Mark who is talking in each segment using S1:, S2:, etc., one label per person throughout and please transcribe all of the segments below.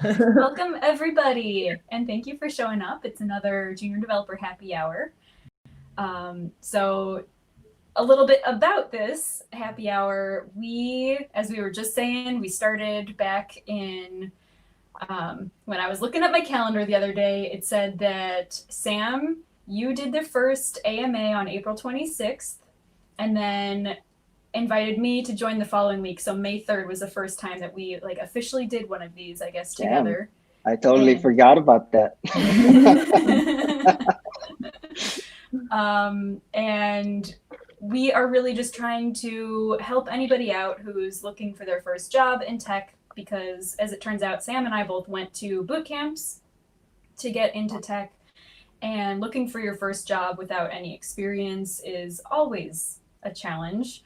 S1: Welcome, everybody, and thank you for showing up. It's another Junior Developer Happy Hour. So a little bit about this happy hour. As we were just saying, we started back in, when I was looking at my calendar the other day, it said that Sam, you did the first AMA on April 26th, and then invited me to join the following week. So May 3rd was the first time that we officially did one of these, I guess, together.
S2: Damn, I totally forgot about that.
S1: And we are really just trying to help anybody out who's looking for their first job in tech, because as it turns out, Sam and I both went to boot camps to get into tech, and looking for your first job without any experience is always a challenge.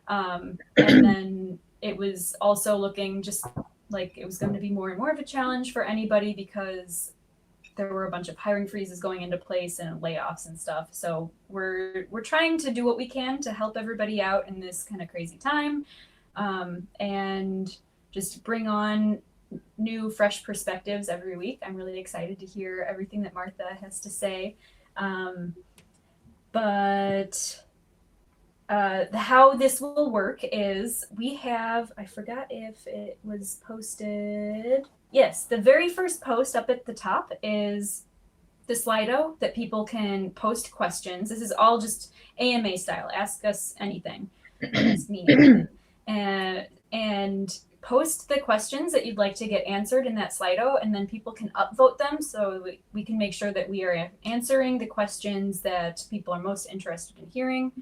S1: And then it was also looking just like it was going to be more and more of a challenge for anybody, because there were a bunch of hiring freezes going into place and layoffs and stuff. So we're trying to do what we can to help everybody out in this kind of crazy time, and just bring on new, fresh perspectives every week. I'm really excited to hear everything that Martha has to say. But how this will work is we have, I forgot if it was posted. Yes, the very first post up at the top is the Slido that people can post questions. This is all just AMA style. Ask us anything. Ask me anything. And post the questions that you'd like to get answered in that Slido, and then people can upvote them so we can make sure that we are answering the questions that people are most interested in hearing.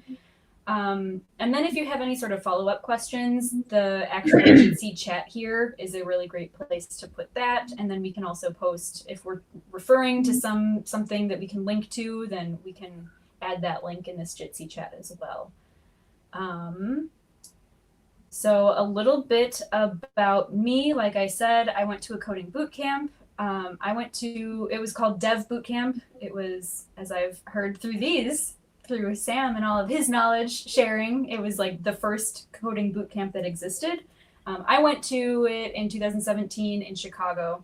S1: And then if you have any sort of follow-up questions, the actual Jitsi chat here is a really great place to put that. And then we can also post, if we're referring to something that we can link to, then we can add that link in this Jitsi chat as well. So a little bit about me. Like I said, I went to a coding boot camp. It was called Dev Boot Camp. It was, as I've heard through Sam and all of his knowledge sharing, it was like the first coding boot camp that existed. I went to it in 2017 in Chicago.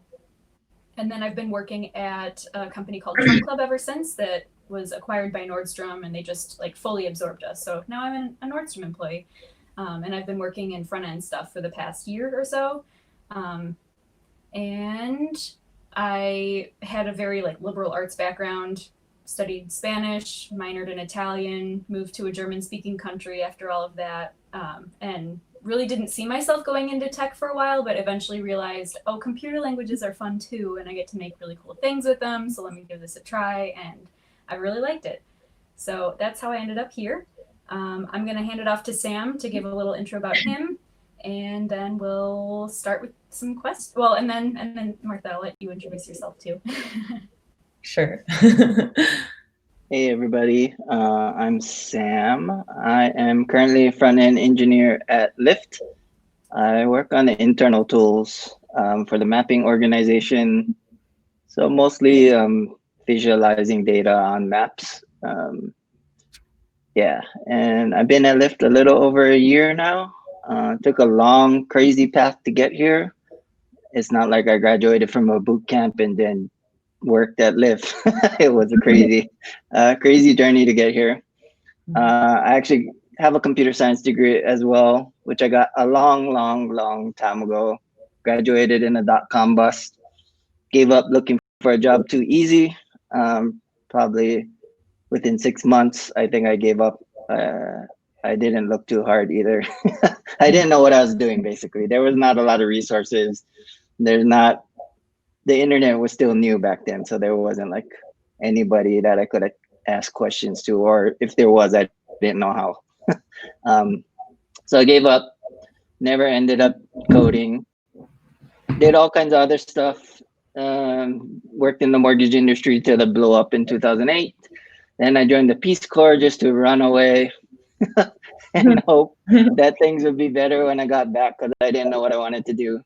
S1: And then I've been working at a company called Trunk Club ever since, that was acquired by Nordstrom, and they just fully absorbed us. So now I'm a Nordstrom employee. And I've been working in front-end stuff for the past year or so. And I had a very liberal arts background, studied Spanish, minored in Italian, moved to a German-speaking country after all of that, and really didn't see myself going into tech for a while, but eventually realized, oh, computer languages are fun too, and I get to make really cool things with them, so let me give this a try, and I really liked it. So that's how I ended up here. I'm going to hand it off to Sam to give a little intro about him, and then we'll start with some questions. Well, and then Martha, I'll let you introduce yourself too.
S3: Sure.
S2: Hey everybody, I'm Sam. I am currently a front-end engineer at Lyft. I work on the internal tools for the mapping organization. So mostly visualizing data on maps. Yeah, and I've been at Lyft a little over a year now. Took a long, crazy path to get here. It's not like I graduated from a boot camp and then worked at Lyft. It was a crazy journey to get here. I actually have a computer science degree as well, which I got a long time ago. Graduated in a dot-com bust. Gave up looking for a job too easy. Probably within 6 months, I think I gave up. I didn't look too hard either. I didn't know what I was doing, basically. There was not a lot of resources. The internet was still new back then, so there wasn't anybody that I could ask questions to, or if there was, I didn't know how. So I gave up, never ended up coding, did all kinds of other stuff, worked in the mortgage industry till it blew up in 2008. Then I joined the Peace Corps just to run away and hope that things would be better when I got back, because I didn't know what I wanted to do.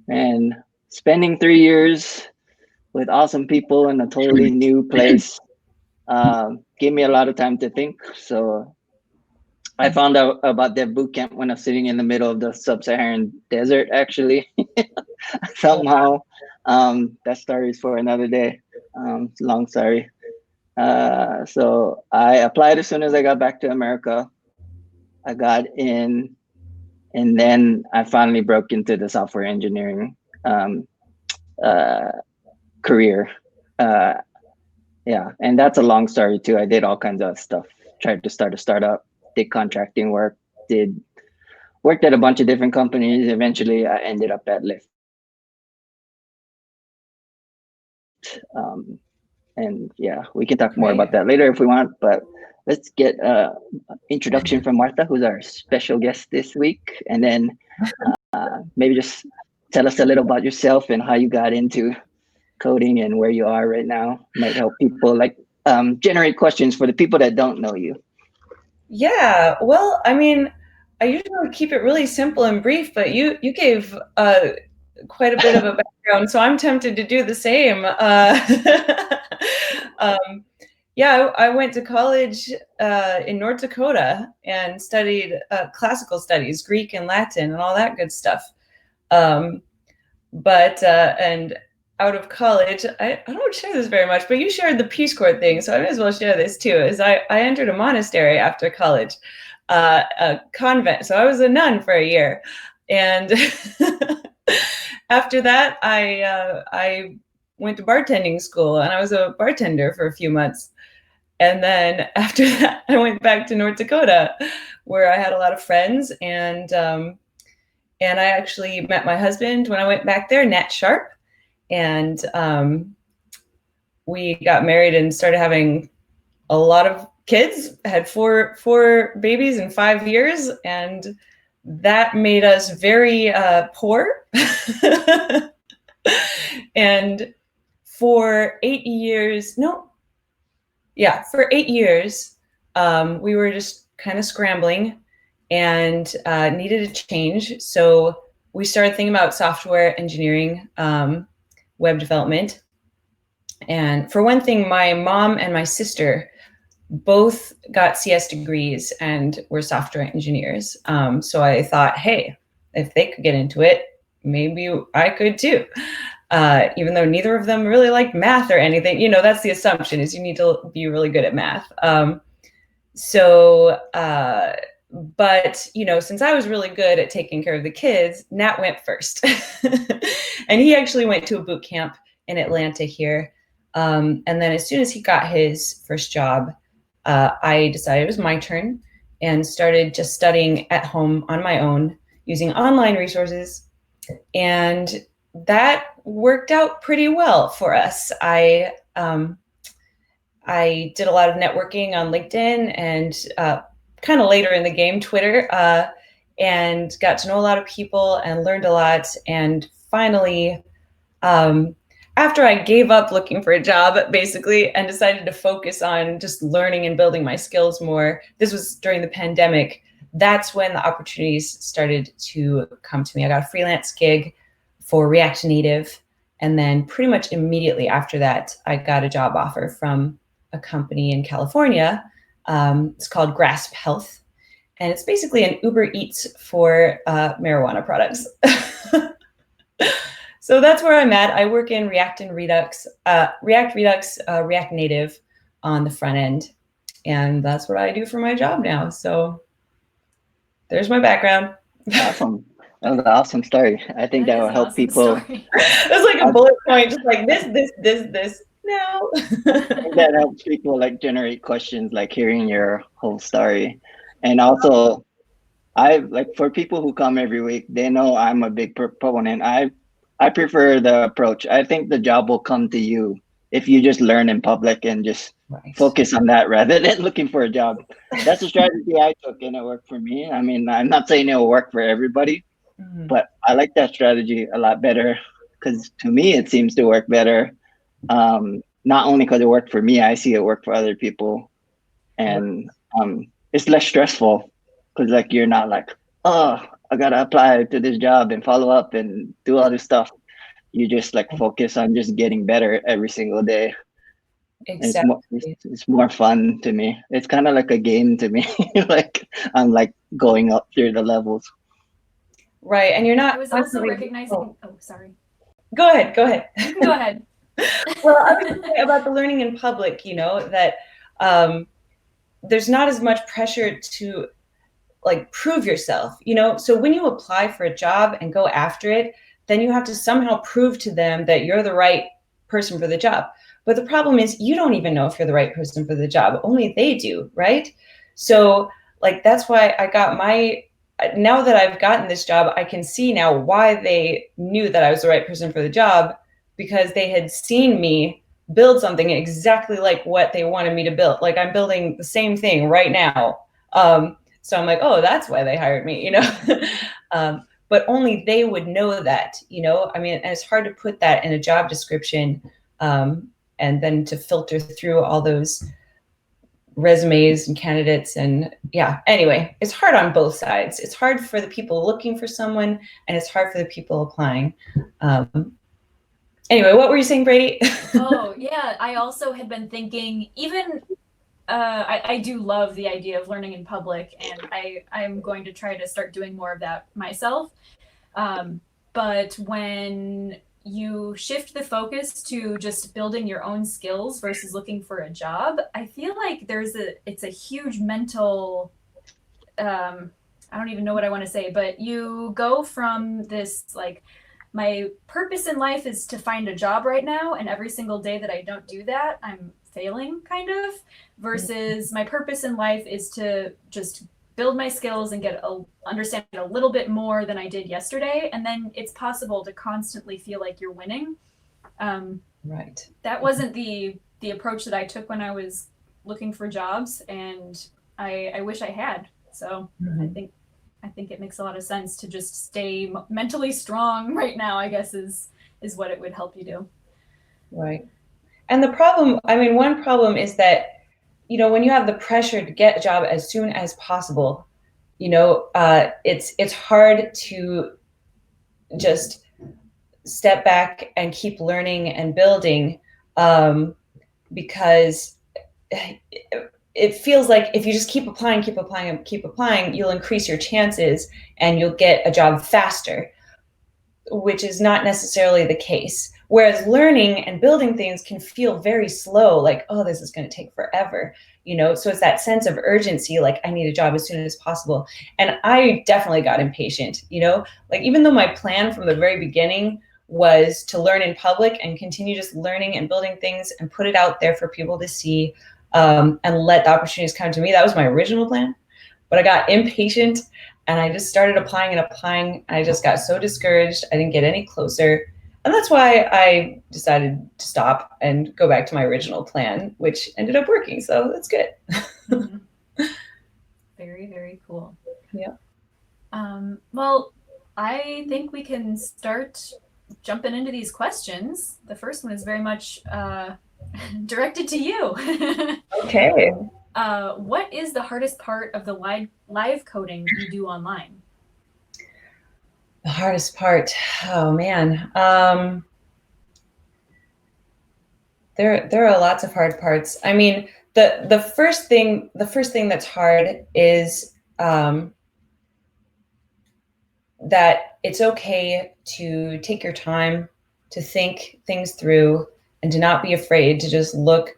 S2: And spending 3 years with awesome people in a totally new place gave me a lot of time to think. So I found out about Dev Bootcamp when I was sitting in the middle of the sub-Saharan desert, actually. somehow. That story is for another day. Long story. So I applied as soon as I got back to America. I got in, and then I finally broke into the software engineering um, uh, career. Uh, yeah, and that's a long story too. I did all kinds of stuff. Tried to start a startup, did contracting work, did worked at a bunch of different companies. Eventually, I ended up at Lyft. And yeah, we can talk more about that later if we want. But let's get introduction from Martha, who's our special guest this week, and then maybe just tell us a little about yourself and how you got into coding and where you are right now. Might help people like generate questions for the people that don't know you.
S3: Yeah, well, I mean, I usually keep it really simple and brief, but you gave quite a bit of a background, so I'm tempted to do the same. Yeah, I went to college in North Dakota and studied classical studies, Greek and Latin, and all that good stuff. And out of college, I don't share this very much, but you shared the Peace Corps thing, so I may as well share this too. Is I entered a monastery after college, a convent. So I was a nun for a year, and after that, I went to bartending school, and I was a bartender for a few months. And then after that, I went back to North Dakota, where I had a lot of friends, and I actually met my husband when I went back there, Nat Sharpe, and we got married and started having a lot of kids. Had four babies in 5 years, and that made us very poor. And for 8 years, for 8 years, we were just kind of scrambling and needed a change. So we started thinking about software engineering, web development. And for one thing, my mom and my sister both got CS degrees and were software engineers. So I thought, hey, if they could get into it, maybe I could too. Even though neither of them really liked math or anything, that's the assumption, is you need to be really good at math. But since I was really good at taking care of the kids, Nat went first. And he actually went to a boot camp in Atlanta here. And then as soon as he got his first job, I decided it was my turn and started just studying at home on my own using online resources. And that worked out pretty well for us. I did a lot of networking on LinkedIn and kind of later in the game, Twitter, and got to know a lot of people and learned a lot. And finally, after I gave up looking for a job, basically, and decided to focus on just learning and building my skills more, this was during the pandemic, that's when the opportunities started to come to me. I got a freelance gig for React Native. And then pretty much immediately after that, I got a job offer from a company in California. It's called Grassp Health. And it's basically an Uber Eats for marijuana products. So that's where I'm at. I work in React and Redux, React Native on the front end. And that's what I do for my job now. So there's my background.
S2: Awesome. That was an awesome story. I think that will help people.
S3: It was like a bullet point, just like this. No.
S2: That helps people like generate questions, like hearing your whole story. And also, for people who come every week, they know I'm a big proponent. I prefer the approach. I think the job will come to you if you just learn in public and just focus on that rather than looking for a job. That's a strategy I took and it worked for me. I mean, I'm not saying it will work for everybody, but I like that strategy a lot better because to me, it seems to work better. Not only because it worked for me, I see it work for other people. And it's less stressful because like you're not like, oh, I gotta apply to this job and follow up and do all this stuff. You just like focus on just getting better every single day.
S3: Exactly.
S2: It's more fun to me. It's kind of like a game to me. Like I'm like going up through the levels.
S3: Right. And you're not
S1: I was also
S3: constantly
S1: recognizing. Oh, sorry.
S3: Go ahead. Go ahead.
S1: You can go ahead.
S3: Well, I was going to say about the learning in public, you know, that there's not as much pressure to like prove yourself, you know. So when you apply for a job and go after it, then you have to somehow prove to them that you're the right person for the job. But the problem is you don't even know if you're the right person for the job. Only they do, right? So like that's why I got my, now that I've gotten this job, I can see now why they knew that I was the right person for the job, because they had seen me build something exactly like what they wanted me to build. Like I'm building the same thing right now. So I'm like, oh, that's why they hired me, you know. But only they would know that, you know. I mean, and it's hard to put that in a job description, and then to filter through all those resumes and candidates. And yeah, anyway, it's hard on both sides. It's hard for the people looking for someone, and it's hard for the people applying. Anyway, what were you saying, Brady?
S1: Oh, yeah. I also had been thinking, even I do love the idea of learning in public, and I'm going to try to start doing more of that myself. But when you shift the focus to just building your own skills versus looking for a job, I feel like it's a huge mental, I don't even know what I want to say, but you go from this like, my purpose in life is to find a job right now, and every single day that I don't do that, I'm failing, kind of, versus my purpose in life is to just build my skills and understand a little bit more than I did yesterday, and then it's possible to constantly feel like you're winning.
S3: Right.
S1: That wasn't the approach that I took when I was looking for jobs, and I wish I had. So I think it makes a lot of sense to just stay mentally strong right now, I guess, is what it would help you do.
S3: Right. And the problem, I mean, one problem is that, you know, when you have the pressure to get a job as soon as possible, you know, it's hard to just step back and keep learning and building, because it feels like if you just keep applying, you'll increase your chances and you'll get a job faster, which is not necessarily the case. Whereas learning and building things can feel very slow, like, oh, this is going to take forever, you know? So it's that sense of urgency, like I need a job as soon as possible. And I definitely got impatient, you know? Like even though my plan from the very beginning was to learn in public and continue just learning and building things and put it out there for people to see, and let the opportunities come to me, that was my original plan. But I got impatient and I just started applying and applying. I just got so discouraged. I didn't get any closer. And that's why I decided to stop and go back to my original plan, which ended up working. So that's good.
S1: Mm-hmm. Very, very cool.
S3: Yeah.
S1: Well, I think we can start jumping into these questions. The first one is very much directed to you.
S3: Okay.
S1: What is the hardest part of the live coding you do online?
S3: The hardest part, oh man. There are lots of hard parts. I mean, the first thing that's hard is that it's okay to take your time to think things through and to not be afraid to just look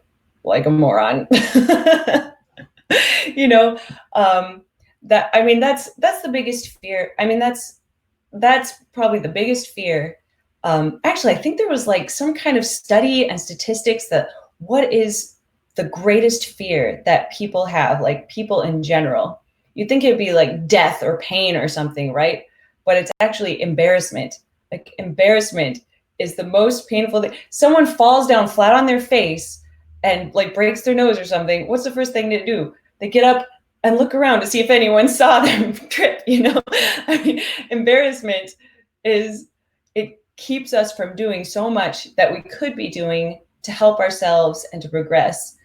S3: like a moron. You know, that, I mean, that's the biggest fear. I mean, that's probably the biggest fear. Actually, I think there was like some kind of study and statistics that what is the greatest fear that people have, like people in general. You'd think it'd be like death or pain or something, right? But it's actually embarrassment. Like embarrassment is the most painful thing. Someone falls down flat on their face and like breaks their nose or something. What's the first thing to do? They get up and look around to see if anyone saw them trip, you know? I mean, embarrassment it keeps us from doing so much that we could be doing to help ourselves and to progress,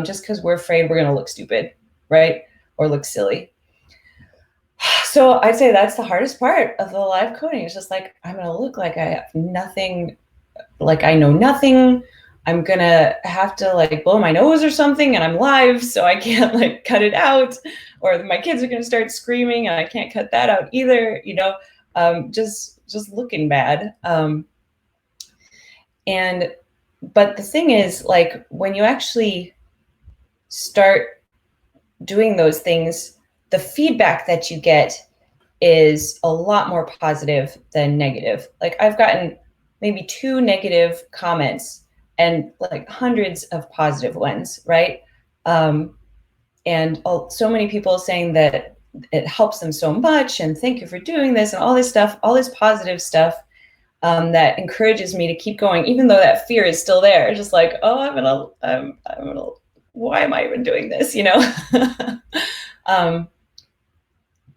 S3: just because we're afraid we're gonna look stupid, right? Or look silly. So I'd say that's the hardest part of the live coding. It's just like, I'm gonna look like I have nothing, like I know nothing. I'm gonna have to like blow my nose or something, and I'm live, so I can't like cut it out, or my kids are gonna start screaming and I can't cut that out either, you know. just looking bad. But the thing is, like, when you actually start doing those things, the feedback that you get is a lot more positive than negative. Like, I've gotten maybe 2 negative comments and like hundreds of positive ones, right? And so many people saying that it helps them so much, and thank you for doing this, and all this stuff, all this positive stuff, that encourages me to keep going, even though that fear is still there. Just like, oh, I'm gonna, why am I even doing this? You know?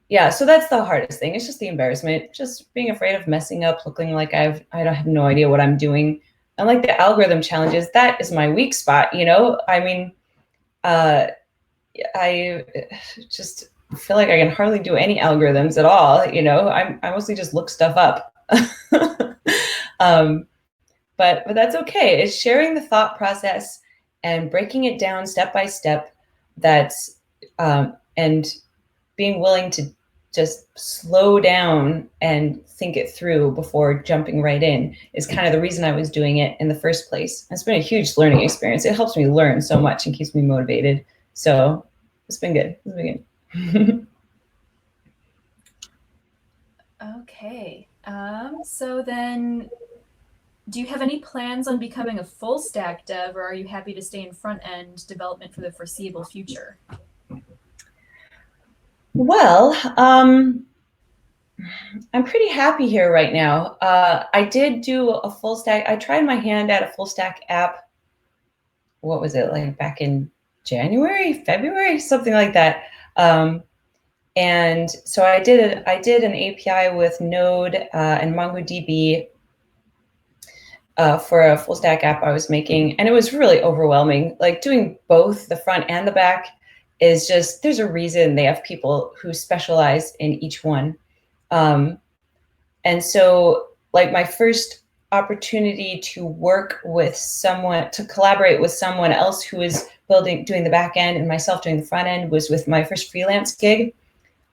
S3: Yeah, so that's the hardest thing. It's just the embarrassment, just being afraid of messing up, looking like I don't have no idea what I'm doing. And like the algorithm challenges, that is my weak spot. You know, I mean, I just feel like I can hardly do any algorithms at all. You know, I mostly just look stuff up. But that's okay. It's sharing the thought process and breaking it down step by step. That's and being willing to just slow down and think it through before jumping right in is kind of the reason I was doing it in the first place. It's been a huge learning experience. It helps me learn so much and keeps me motivated. So it's been good. It's been good.
S1: Okay. So then, do you have any plans on becoming a full stack dev, or are you happy to stay in front end development for the foreseeable future?
S3: Well, I'm pretty happy here right now. I did do a full stack. I tried my hand at a full stack app. What was it, like back in January, February, something like that. And so I did an API with Node and MongoDB for a full stack app I was making, and it was really overwhelming. Like, doing both the front and the back is just, there's a reason they have people who specialize in each one. And so, like, my first opportunity to work with someone, to collaborate with someone else who is doing the back end and myself doing the front end, was with my first freelance gig,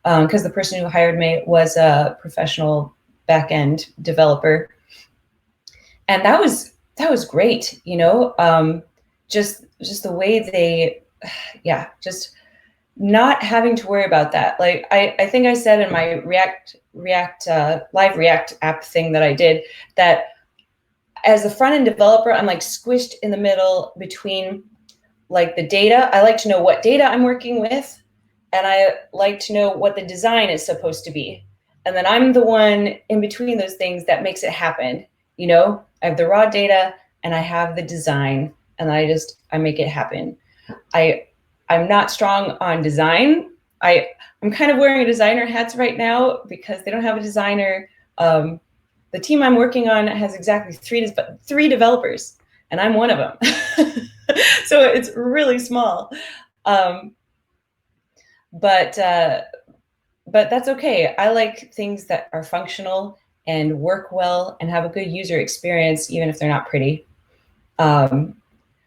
S3: because the person who hired me was a professional back end developer. And that was great, you know, just the way they, yeah, just not having to worry about that. Like, I think I said in my live React app thing that I did, that as a front end developer, I'm like squished in the middle between like the data. I like to know what data I'm working with, and I like to know what the design is supposed to be. And then I'm the one in between those things that makes it happen. You know, I have the raw data and I have the design, and I make it happen. I'm not strong on design. I'm kind of wearing a designer hats right now because they don't have a designer. The team I'm working on has exactly three developers, and I'm one of them. So it's really small. But that's okay. I like things that are functional and work well and have a good user experience, even if they're not pretty.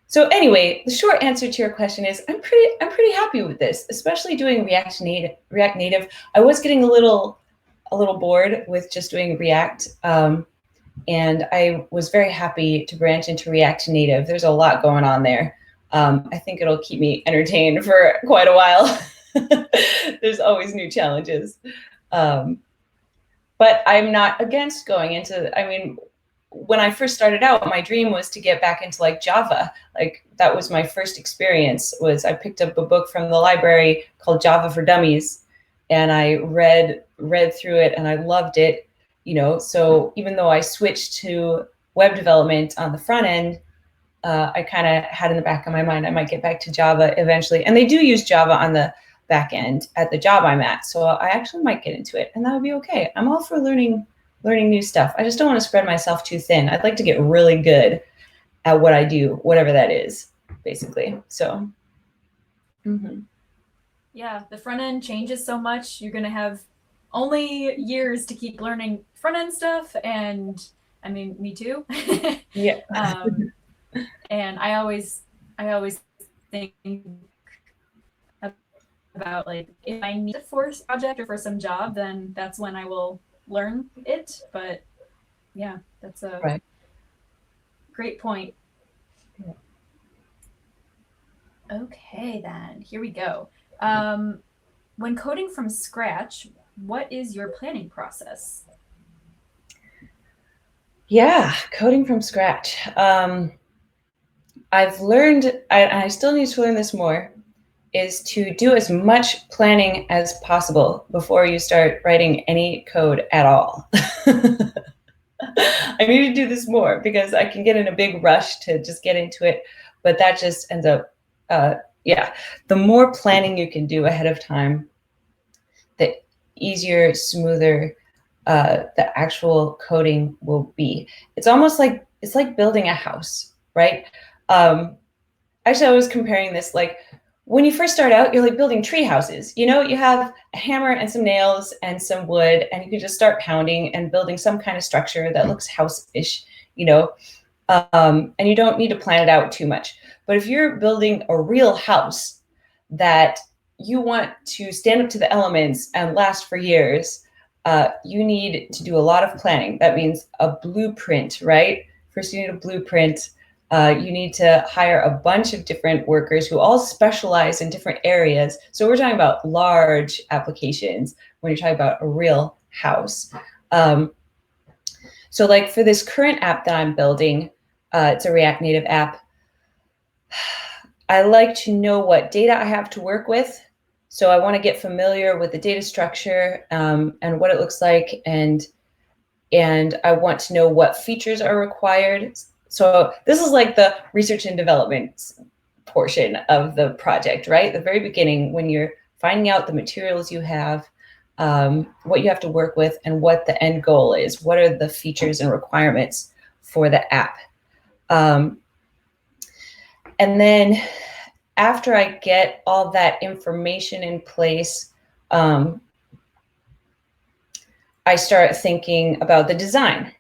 S3: So anyway, the short answer to your question is I'm pretty happy with this, especially doing React Native. I was getting a little bored with just doing React, and I was very happy to branch into React Native. There's a lot going on there. I think it'll keep me entertained for quite a while. There's always new challenges. But I'm not against going into, I mean, when I first started out, my dream was to get back into like Java. Like, that was my first experience. Was I picked up a book from the library called Java for Dummies, and I read through it, and I loved it. You know, so even though I switched to web development on the front end, I kind of had in the back of my mind I might get back to Java eventually. And they do use Java on the back end at the job I'm at, so I actually might get into it, and that would be okay. I'm all for learning new stuff. I just don't want to spread myself too thin. I'd like to get really good at what I do, whatever that is, basically. So,
S1: Yeah, the front end changes so much. You're going to have only years to keep learning front end stuff, and I mean, me too.
S3: Yeah.
S1: And I always think about, like, if I need it for a project or for some job, then that's when I will learn it. But yeah, that's a
S3: Right.
S1: great point.
S3: Yeah.
S1: Okay, then here we go. When coding from scratch, what is your planning process?
S3: Yeah, coding from scratch. I've learned, I still need to learn this more, is to do as much planning as possible before you start writing any code at all. I need to do this more because I can get in a big rush to just get into it, but that just ends up, yeah, the more planning you can do ahead of time, the easier, smoother the actual coding will be. It's almost like, it's like building a house, right? Actually, I was comparing this, like when you first start out, you're like building tree houses. You know, you have a hammer and some nails and some wood, and you can just start pounding and building some kind of structure that looks house-ish, you know, and you don't need to plan it out too much. But if you're building a real house that you want to stand up to the elements and last for years, you need to do a lot of planning. That means a blueprint, right? First, you need a blueprint. You need to hire a bunch of different workers who all specialize in different areas. So we're talking about large applications when you're talking about a real house. So like for this current app that I'm building, it's a React Native app. I like to know what data I have to work with. So I want to get familiar with the data structure and what it looks like, and I want to know what features are required. So this is like the research and development portion of the project, right? The very beginning, when you're finding out the materials you have, what you have to work with, and what the end goal is. What are the features and requirements for the app? And then after I get all that information in place, I start thinking about the design.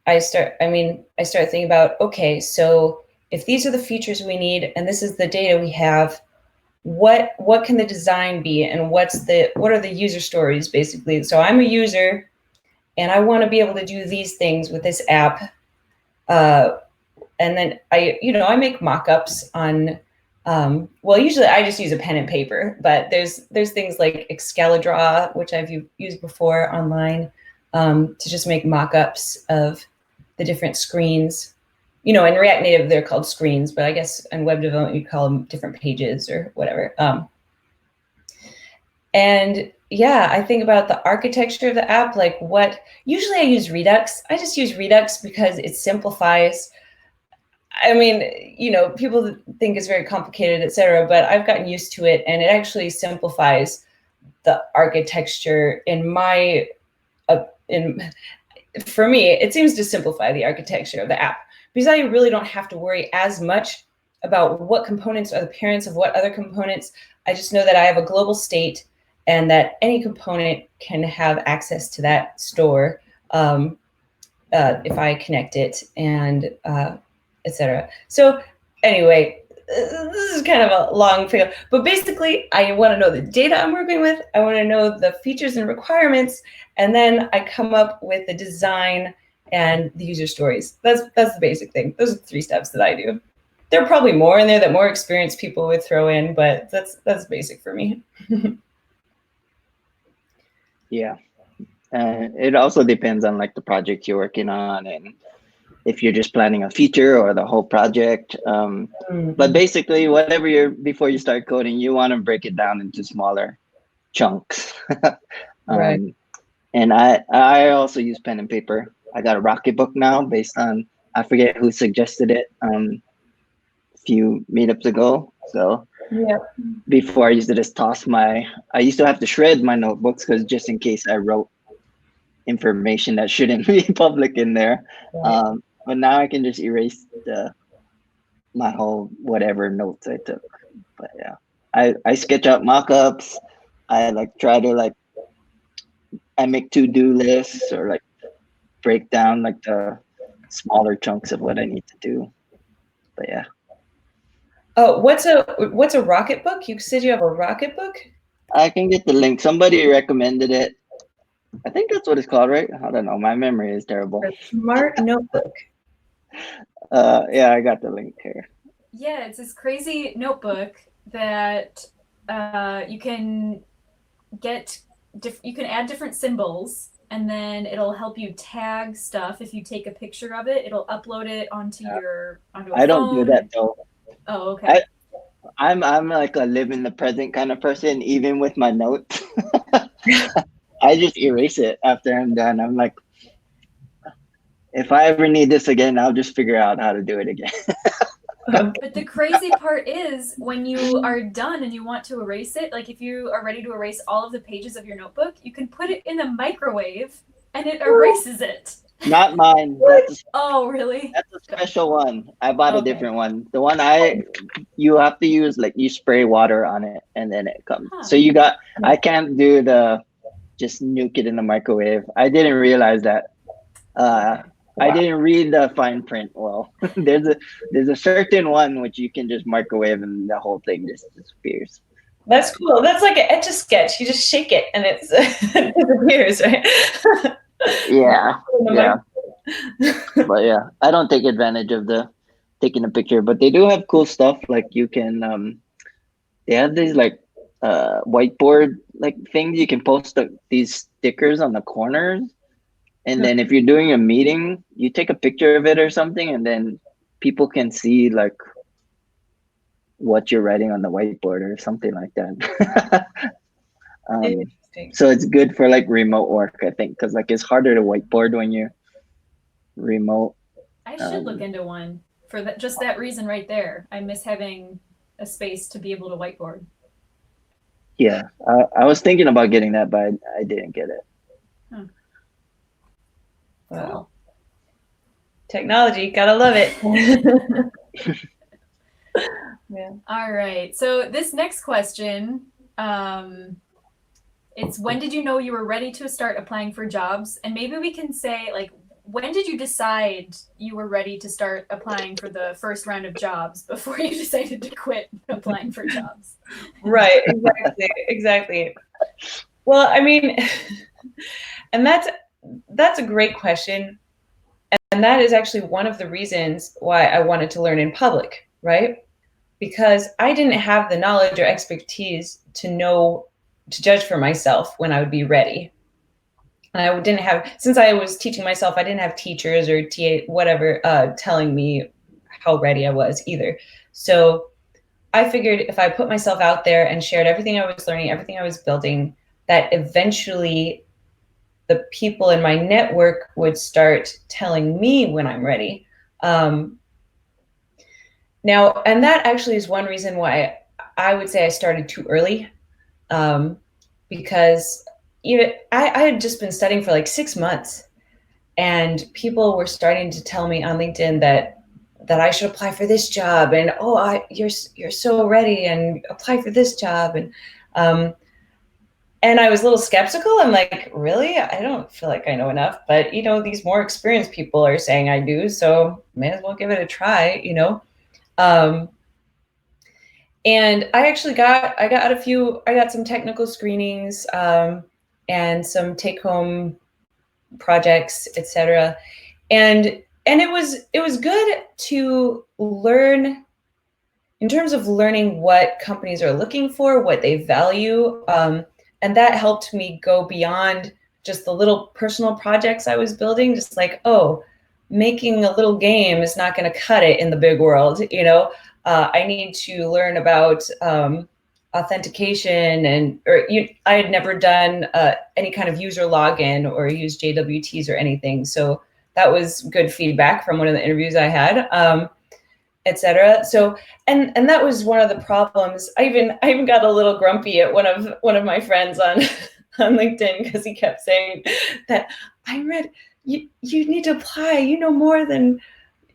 S3: I start thinking about, okay, so if these are the features we need and this is the data we have, what can the design be, and what are the user stories, basically? So I'm a user and I want to be able to do these things with this app. And then I make mock-ups on, well, usually I just use a pen and paper, but there's things like Excalidraw, which I've used before online, to just make mock-ups of the different screens. You know, in React Native, they're called screens, but I guess in web development, you call them different pages or whatever. And yeah, I think about the architecture of the app, like usually I use Redux. I just use Redux because it simplifies. I mean, you know, people think it's very complicated, et cetera, but I've gotten used to it, and it actually simplifies the architecture for me, it seems to simplify the architecture of the app, because I really don't have to worry as much about what components are the parents of what other components. I just know that I have a global state and that any component can have access to that store if I connect it, and etc. So anyway, this is kind of a long figure, but basically I want to know the data I'm working with. I want to know the features and requirements, and then I come up with the design and the user stories. That's the basic thing. Those are the 3 steps that I do. There are probably more in there that more experienced people would throw in, but that's basic for me.
S2: Yeah. It also depends on like the project you're working on, and if you're just planning a feature or the whole project. But basically, before you start coding, you want to break it down into smaller chunks.
S3: Right.
S2: And I also use pen and paper. I got a Rocketbook now based on, I forget who suggested it a few meetups ago. So
S3: Yeah.
S2: before I used to just I used to have to shred my notebooks because just in case I wrote information that shouldn't be public in there.
S3: Right.
S2: But now I can just erase my whole whatever notes I took. But yeah, I sketch out mock-ups. I I make to-do lists, or like break down like the smaller chunks of what I need to do. But yeah.
S3: Oh, what's a Rocketbook? You said you have a Rocketbook?
S2: I can get the link. Somebody recommended it. I think that's what it's called, right? I don't know. My memory is terrible.
S3: A smart notebook.
S2: Yeah, I got the link here.
S1: Yeah, it's this crazy notebook that you can get. You can add different symbols, and then it'll help you tag stuff. If you take a picture of it, it'll upload it onto your onto a
S2: I don't
S1: phone.
S2: do that though.
S1: Oh, okay.
S2: I'm like a live in the present kind of person, even with my notes. I just erase it after I'm done. I'm like, if I ever need this again, I'll just figure out how to do it again.
S1: But the crazy part is when you are done and you want to erase it, like if you are ready to erase all of the pages of your notebook, you can put it in the microwave and it erases it.
S2: Not mine.
S1: Oh, really?
S2: That's a special one. I bought a
S1: Okay.
S2: different one. The one you have to use, like, you spray water on it and then it comes.
S1: Huh.
S2: So I can't do the just nuke it in the microwave. I didn't realize that. I didn't read the fine print well. there's a certain one which you can just microwave and the whole thing just disappears.
S3: That's cool. That's like an Etch-a-Sketch. You just shake it and it disappears, right?
S2: Yeah. Yeah. But yeah, I don't take advantage of the taking a picture, but they do have cool stuff. Like you can they have these like whiteboard like things you can post these stickers on the corners, and then if you're doing a meeting, you take a picture of it or something, and then people can see like what you're writing on the whiteboard or something like that. So it's good for like remote work, I think, because like it's harder to whiteboard when you're remote.
S1: I should look into one for that, just that reason right there. I miss having a space to be able to whiteboard.
S2: Yeah, I was thinking about getting that, but I didn't get it.
S1: Huh.
S3: Wow.
S1: Cool.
S3: Technology, gotta love it. Yeah.
S1: All right. So this next question, it's when did you know you were ready to start applying for jobs? And maybe we can say, like, when did you decide you were ready to start applying for the first round of jobs before you decided to quit applying for jobs?
S3: Right, exactly. Well, I mean, and that's a great question. And that is actually one of the reasons why I wanted to learn in public, right? Because I didn't have the knowledge or expertise to judge for myself when I would be ready. And I didn't have, since I was teaching myself, I didn't have teachers or TA, whatever, telling me how ready I was either. So I figured if I put myself out there and shared everything I was learning, everything I was building, that eventually the people in my network would start telling me when I'm ready. Now, and that actually is one reason why I would say I started too early, because I had just been studying for like 6 months, and people were starting to tell me on LinkedIn that I should apply for this job, and you're so ready, and apply for this job, and I was a little skeptical. I'm like, really? I don't feel like I know enough, but these more experienced people are saying I do, so may as well give it a try, And I actually got some technical screenings, and some take-home projects, etc. And it was good to learn in terms of learning what companies are looking for, what they value. And that helped me go beyond just the little personal projects I was building, just like, making a little game is not going to cut it in the big world. I need to learn about authentication, I had never done any kind of user login or used JWTs or anything. So that was good feedback from one of the interviews I had, etc. So, and that was one of the problems. I even got a little grumpy at one of my friends on LinkedIn, because he kept saying that I'm ready. You need to apply. You know more than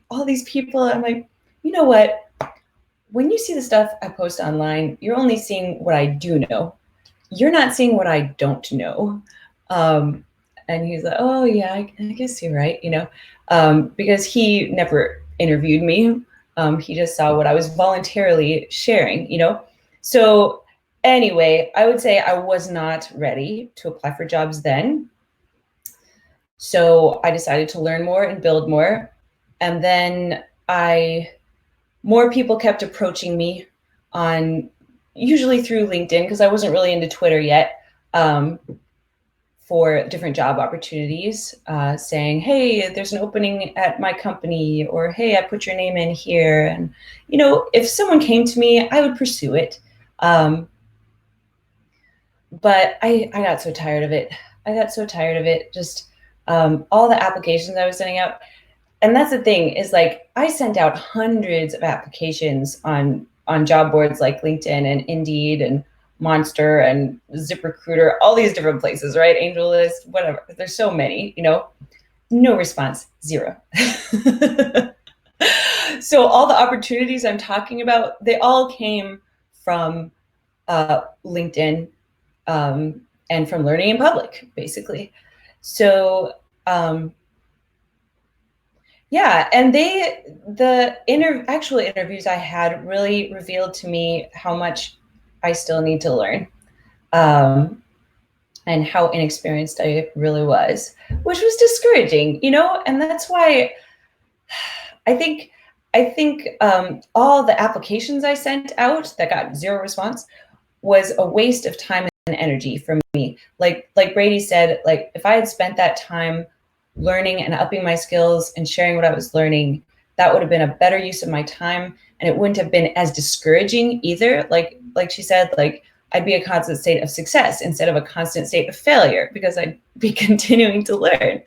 S3: all these people. I'm like, you know what? When you see the stuff I post online, you're only seeing what I do know. You're not seeing what I don't know. And he's like, oh yeah, I guess you're right, because he never interviewed me. He just saw what I was voluntarily sharing, So anyway, I would say I was not ready to apply for jobs then. So I decided to learn more and build more. And then more people kept approaching me usually through LinkedIn, because I wasn't really into Twitter yet, for different job opportunities, saying, hey, there's an opening at my company, or hey, I put your name in here. And, if someone came to me, I would pursue it. But I got so tired of it. Just all the applications I was sending out. And that's the thing, is like, I sent out hundreds of applications on job boards like LinkedIn and Indeed and Monster and ZipRecruiter, all these different places, right? AngelList, whatever. There's so many, no response, zero. So all the opportunities I'm talking about, they all came from LinkedIn, and from learning in public, basically. So yeah, and the actual interviews I had really revealed to me how much I still need to learn, and how inexperienced I really was, which was discouraging, and that's why I think all the applications I sent out that got zero response was a waste of time and energy for me. Like Brady said, like, if I had spent that time learning and upping my skills and sharing what I was learning, that would have been a better use of my time, and it wouldn't have been as discouraging either. Like she said, like, I'd be a constant state of success instead of a constant state of failure, because I'd be continuing to learn.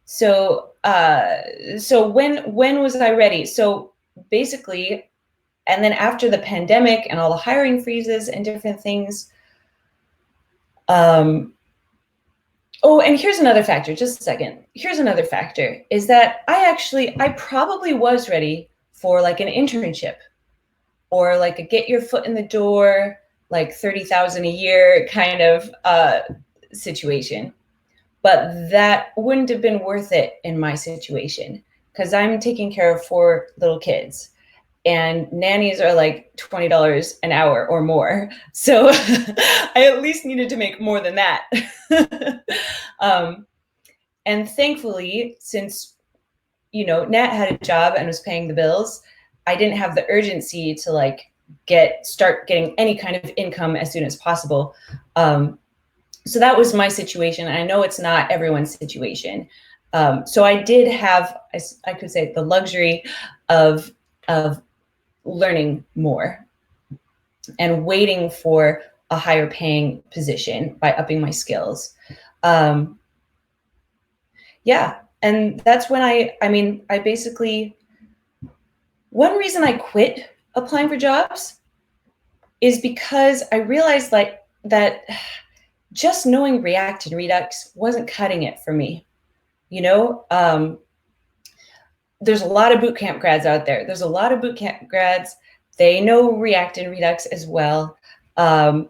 S3: So when was I ready? So basically, and then after the pandemic and all the hiring freezes and different things, oh, and here's another factor, just a second. Here's another factor, is that I probably was ready for like an internship, or like a get your foot in the door, like 30,000 a year kind of situation. But that wouldn't have been worth it in my situation, because I'm taking care of 4 little kids, and nannies are like $20 an hour or more. So I at least needed to make more than that. And thankfully, since, Nat had a job and was paying the bills, I didn't have the urgency to like start getting any kind of income as soon as possible. So that was my situation. I know it's not everyone's situation. So I did have, I could say, the luxury of learning more and waiting for a higher paying position by upping my skills. Yeah, and that's when I basically, one reason I quit applying for jobs is because I realized that just knowing React and Redux wasn't cutting it for me. There's a lot of bootcamp grads out there. They know React and Redux as well. And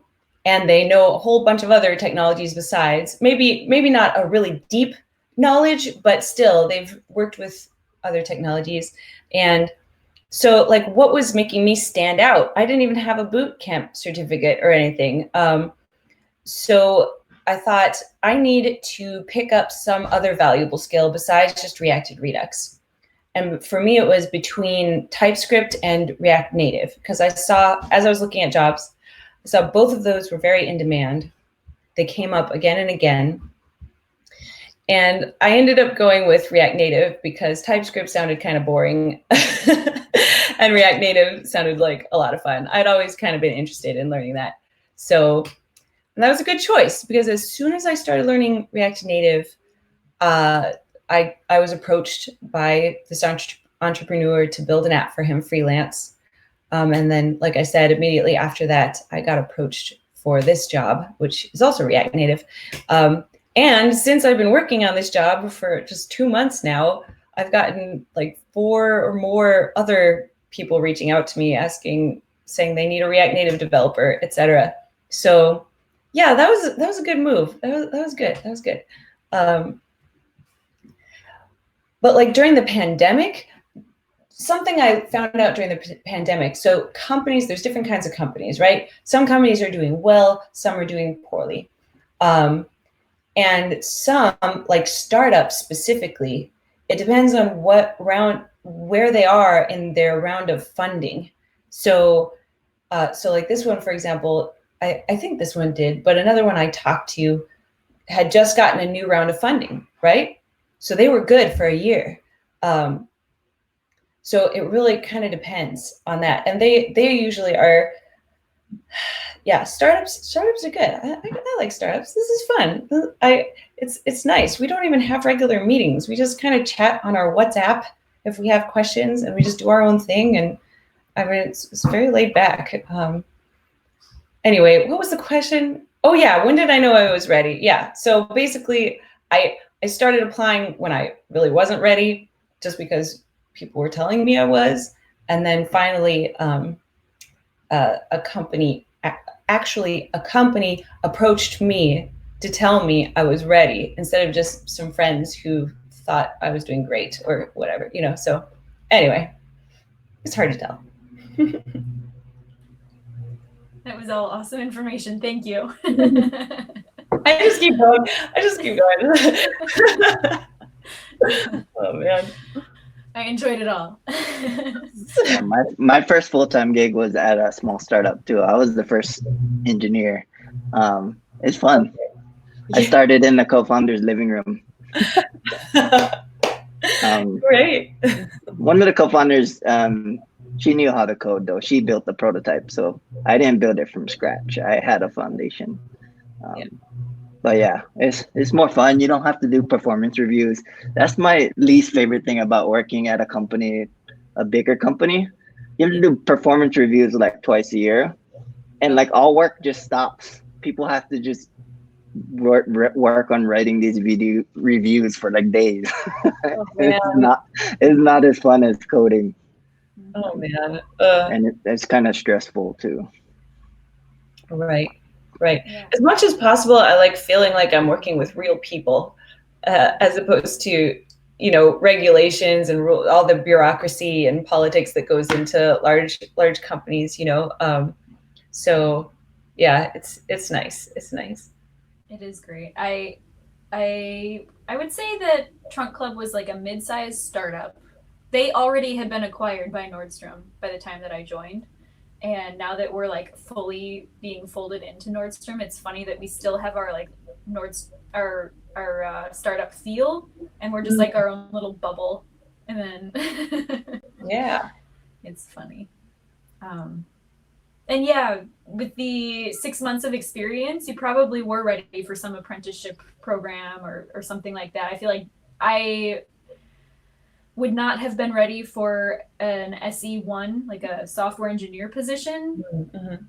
S3: they know a whole bunch of other technologies besides. Maybe not a really deep knowledge, but still they've worked with other technologies. And so like, what was making me stand out? I didn't even have a bootcamp certificate or anything. So I thought I need to pick up some other valuable skill besides just React and Redux. And for me, it was between TypeScript and React Native, because I saw, as I was looking at jobs, I saw both of those were very in demand. They came up again and again. And I ended up going with React Native because TypeScript sounded kind of boring and React Native sounded like a lot of fun. I'd always kind of been interested in learning that. So that was a good choice, because as soon as I started learning React Native, I was approached by this entrepreneur to build an app for him freelance. And then, like I said, immediately after that, I got approached for this job, which is also React Native. And since I've been working on this job for just 2 months now, I've gotten like 4 or more other people reaching out to me saying they need a React Native developer, etc. So yeah, that was a good move. That was good. But like during the pandemic, something I found out during the pandemic, so companies, there's different kinds of companies, right? Some companies are doing well, some are doing poorly. And some, like startups specifically, it depends on where they are in their round of funding. So, so like this one, for example, I think this one did, but another one I talked to had just gotten a new round of funding, right? So they were good for a year. So it really kind of depends on that. And they usually are, yeah, startups are good. I like startups. This is fun. It's nice. We don't even have regular meetings. We just kind of chat on our WhatsApp if we have questions, and we just do our own thing. And I mean, it's very laid back. Anyway, what was the question? Oh yeah, when did I know I was ready? Yeah, so basically, I started applying when I really wasn't ready, just because people were telling me I was, and then finally, a company approached me to tell me I was ready, instead of just some friends who thought I was doing great or whatever, you know. So anyway, it's hard to tell.
S1: That was all awesome information. Thank you.
S3: I just keep going. Oh man.
S1: I enjoyed it all.
S2: Yeah, my first full-time gig was at a small startup too. I was the first engineer. It's fun. I started in the co-founder's living room.
S3: Great.
S2: One of the co-founders, she knew how to code though. She built the prototype, so I didn't build it from scratch. I had a foundation. But yeah, it's more fun. You don't have to do performance reviews. That's my least favorite thing about working at a company, a bigger company. You have to do performance reviews like twice a year, and like all work just stops. People have to just work on writing these video reviews for like days.
S3: Oh, man.
S2: It's not as fun as coding.
S3: Oh man.
S2: And it's kind of stressful too.
S3: Right. Right.
S1: Yeah.
S3: As much as possible, I like feeling like I'm working with real people, as opposed to, you know, regulations and all the bureaucracy and politics that goes into large companies, you know. So yeah, it's nice. It's nice.
S1: It is great. I would say that Trunk Club was like a mid-sized startup. They already had been acquired by Nordstrom by the time that I joined. And now that we're like fully being folded into Nordstrom, it's funny that we still have our like our startup feel, and we're just like our own little bubble. And then
S3: Yeah,
S1: it's funny. And yeah, with the 6 months of experience, you probably were ready for some apprenticeship program or something like that. I feel like I would not have been ready for an SE1, like a software engineer position,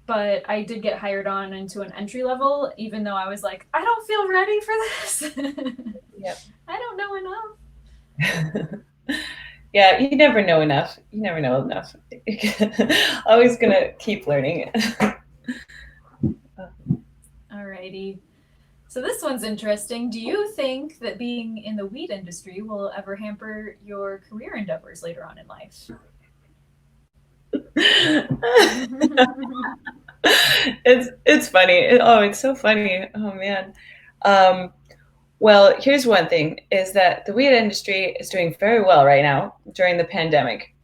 S1: but I did get hired on into an entry level, even though I was like, I don't feel ready for this.
S3: Yep.
S1: I don't know enough.
S3: Yeah, you never know enough. You never know enough. Always gonna keep learning.
S1: Alrighty. So this one's interesting. Do you think that being in the weed industry will ever hamper your career endeavors later on in life?
S3: It's funny. It's so funny. Oh man. Well, here's one thing, is that the weed industry is doing very well right now during the pandemic.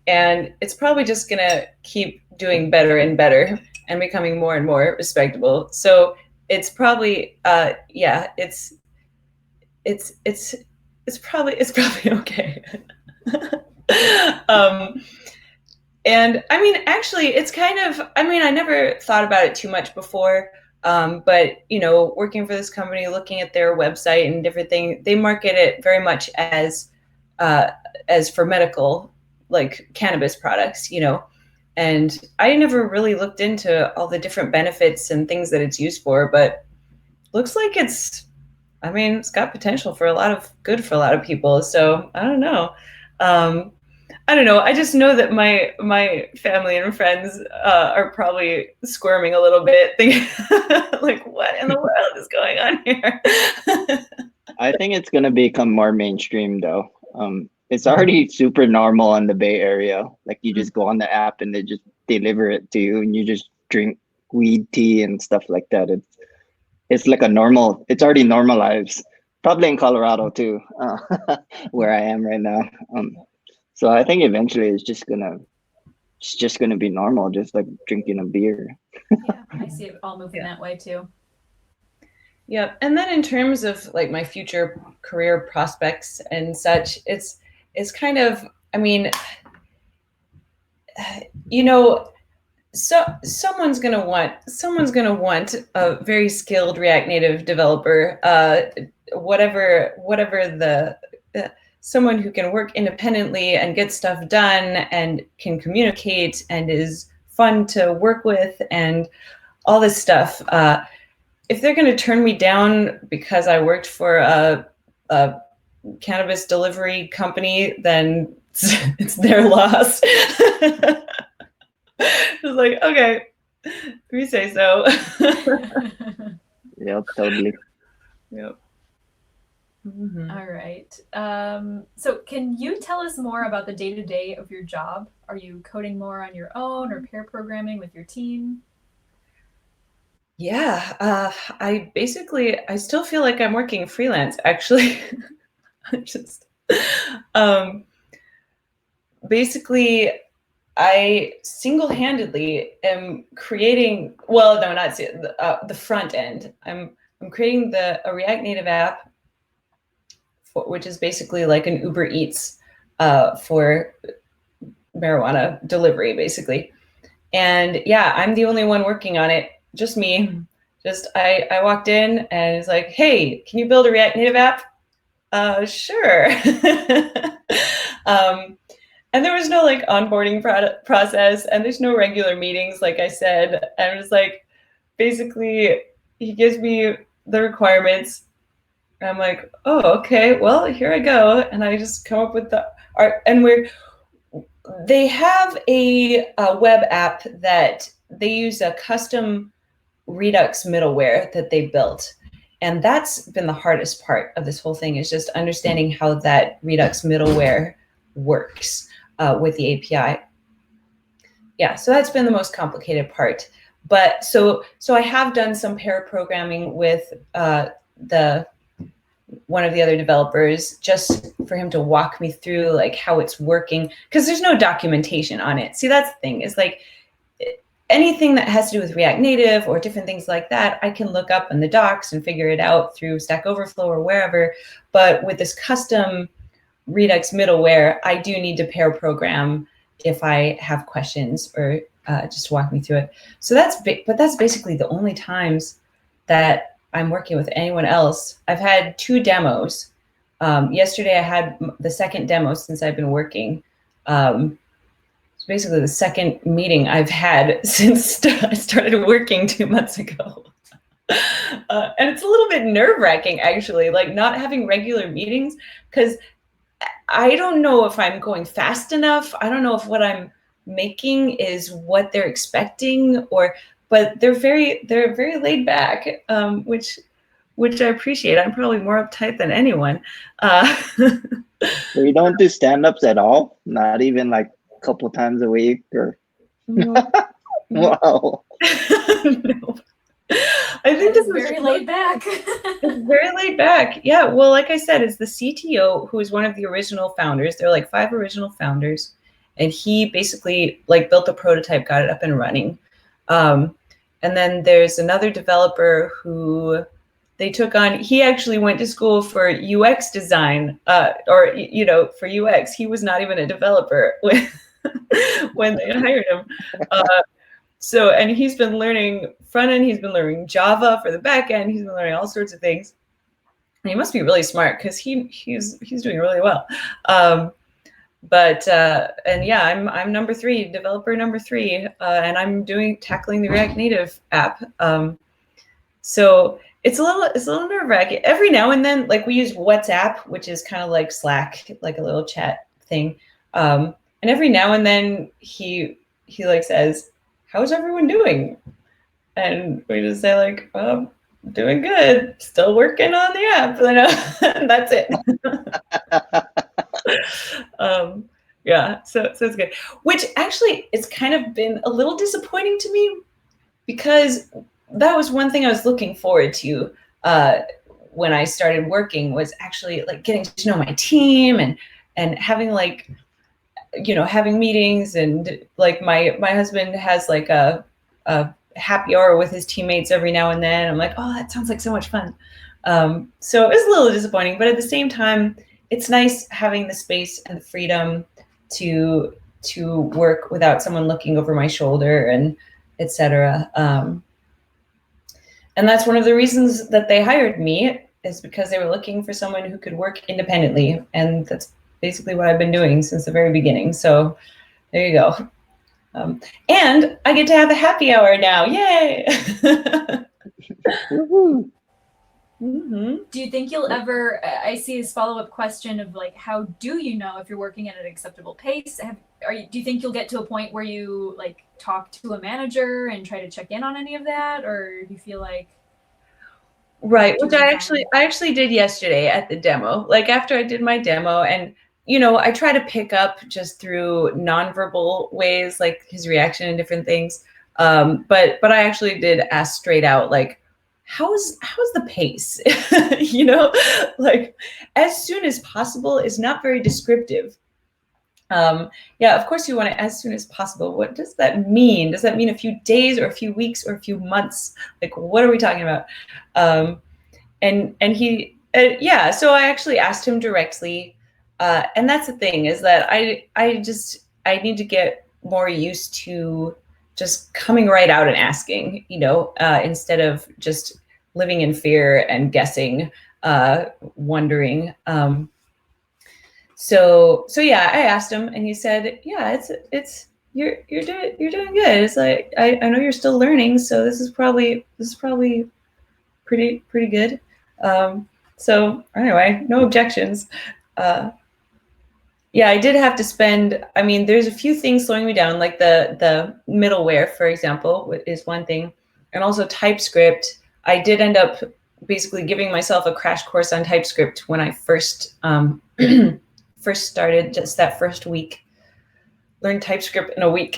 S3: And it's probably just gonna keep doing better and better and becoming more and more respectable. So it's probably it's probably okay. And I mean, actually, it's kind of, I mean, I never thought about it too much before, but you know, working for this company, looking at their website and different things, they market it very much as for medical, like cannabis products, you know. And I never really looked into all the different benefits and things that it's used for, but looks like it's got potential for a lot of good for a lot of people. So I don't know. I don't know. I just know that my family and friends are probably squirming a little bit, thinking like, what in the world is going on here?
S2: I think it's going to become more mainstream though. It's already super normal in the Bay Area. Like you just go on the app and they just deliver it to you and you just drink weed tea and stuff like that. it's like it's already normalized, probably in Colorado too, where I am right now. So I think eventually it's just gonna be normal, just like drinking a beer.
S1: Yeah, I see it all moving that way too.
S3: Yeah, and then in terms of like my future career prospects and such, it's kind of, I mean, you know, so someone's gonna want a very skilled React Native developer, whatever the someone who can work independently and get stuff done and can communicate and is fun to work with and all this stuff. If they're going to turn me down because I worked for a cannabis delivery company, then it's their loss. It's like, okay, if you say so.
S2: Yep, totally.
S3: Yep.
S1: All right. So can you tell us more about the day-to-day of your job? Are you coding more on your own or pair programming with your team?
S3: Yeah, I still feel like I'm working freelance, actually. Just basically, I single-handedly am creating, well, no, not the front end. I'm creating a React Native app, which is basically like an Uber Eats for marijuana delivery, basically. And yeah, I'm the only one working on it, just me. Just I walked in and it's like, hey, can you build a React Native app? Sure. And there was no like onboarding process, and there's no regular meetings, like I said. And it was like, basically, he gives me the requirements. And I'm like, oh, okay, well, here I go. And I just come up with the art. And they have a web app that they use a custom Redux middleware that they built. And that's been the hardest part of this whole thing, is just understanding how that Redux middleware works with the API. Yeah, so that's been the most complicated part. But so I have done some pair programming with one of the other developers, just for him to walk me through like how it's working, because there's no documentation on it. See, that's the thing, is like anything that has to do with React Native or different things like that, I can look up in the docs and figure it out through Stack Overflow or wherever. But with this custom Redux middleware, I do need to pair program if I have questions or just walk me through it. So but that's basically the only times that I'm working with anyone else. I've had 2 demos. Yesterday I had the second demo since I've been working. It's basically the second meeting I've had since I started working 2 months ago. And it's a little bit nerve-wracking, actually, like not having regular meetings, because I don't know if I'm going fast enough. I don't know if what I'm making is what they're expecting, but they're very laid back, which I appreciate. I'm probably more uptight than anyone.
S2: So you don't do stand-ups at all? Not even like a couple times a week, or?
S3: No.
S2: Wow.
S3: No. I think this is
S1: very laid back.
S3: It's very laid back. Yeah. Well, like I said, it's the CTO who is one of the original founders. There are like 5 original founders, and he basically like built a prototype, got it up and running. And then there's another developer who they took on. He actually went to school for UX design, or for UX. He was not even a developer when they hired him. And he's been learning front end, he's been learning Java for the back end, he's been learning all sorts of things. And he must be really smart, because he's doing really well. And yeah, I'm number 3, developer number 3, and I'm tackling the React Native app. So it's a little nerve-wracking. Every now and then, like we use WhatsApp, which is kind of like Slack, like a little chat thing. And every now and then he like says, how's everyone doing? And we just say like, well, doing good, still working on the app, and that's it. Yeah, so it's good. Which actually, it's kind of been a little disappointing to me, because that was one thing I was looking forward to when I started working, was actually like getting to know my team and having like, you know, having meetings, and like my husband has like a happy hour with his teammates every now and then. I'm like, oh, that sounds like so much fun. So it was a little disappointing, but at the same time, it's nice having the space and the freedom to work without someone looking over my shoulder and etc. And that's one of the reasons that they hired me, is because they were looking for someone who could work independently, and that's basically what I've been doing since the very beginning. So there you go. And I get to have a happy hour now. Yay!
S2: Woohoo.
S1: Do you think you'll ever, I see his follow-up question of like, how do you know if you're working at an acceptable pace? Do you think you'll get to a point where you like talk to a manager and try to check in on any of that? Or do you feel like...
S3: Right, which I actually did yesterday at the demo. Like after I did my demo, and you know, I try to pick up just through nonverbal ways, like his reaction and different things. But I actually did ask straight out, like, how's the pace? You know, like as soon as possible is not very descriptive. Yeah, of course you want it as soon as possible. What does that mean? Does that mean a few days or a few weeks or a few months? Like, what are we talking about? And he, yeah, so I actually asked him directly. And that's the thing, is that I need to get more used to just coming right out and asking, you know, instead of just living in fear and guessing, wondering. So yeah, I asked him, and he said, yeah, you're doing good. It's like, I know you're still learning, so this is probably pretty good. So anyway, no objections. Yeah, I did have to spend, I mean, there's a few things slowing me down, like the middleware, for example, is one thing. And also TypeScript. I did end up basically giving myself a crash course on TypeScript when I first first started, just that first week. Learned TypeScript in a week.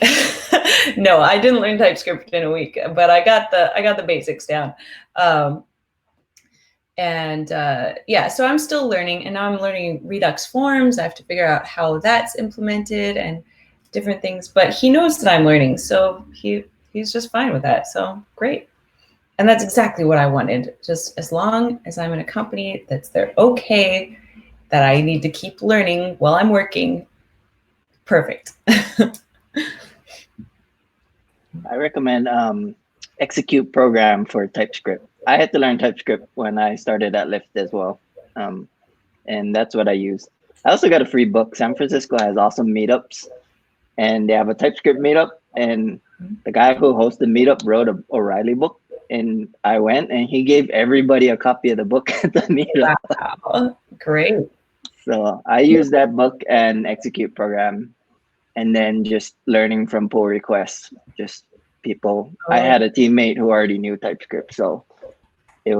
S3: No, I didn't learn TypeScript in a week, but I got the basics down. Yeah, so I'm still learning, and now I'm learning Redux forms. I have to figure out how that's implemented and different things, but he knows that I'm learning, so he's just fine with that. So great. And that's exactly what I wanted. Just as long as I'm in a company they're okay that I need to keep learning while I'm working. Perfect.
S2: I recommend execute program for TypeScript. I had to learn TypeScript when I started at Lyft as well. And that's what I use. I also got a free book. San Francisco has awesome meetups, and they have a TypeScript meetup, and the guy who hosts the meetup wrote a O'Reilly book, and I went, and he gave everybody a copy of the book at the meetup.
S3: Wow, great.
S2: So I use that book and execute program, and then just learning from pull requests, just people. I had a teammate who already knew TypeScript, so it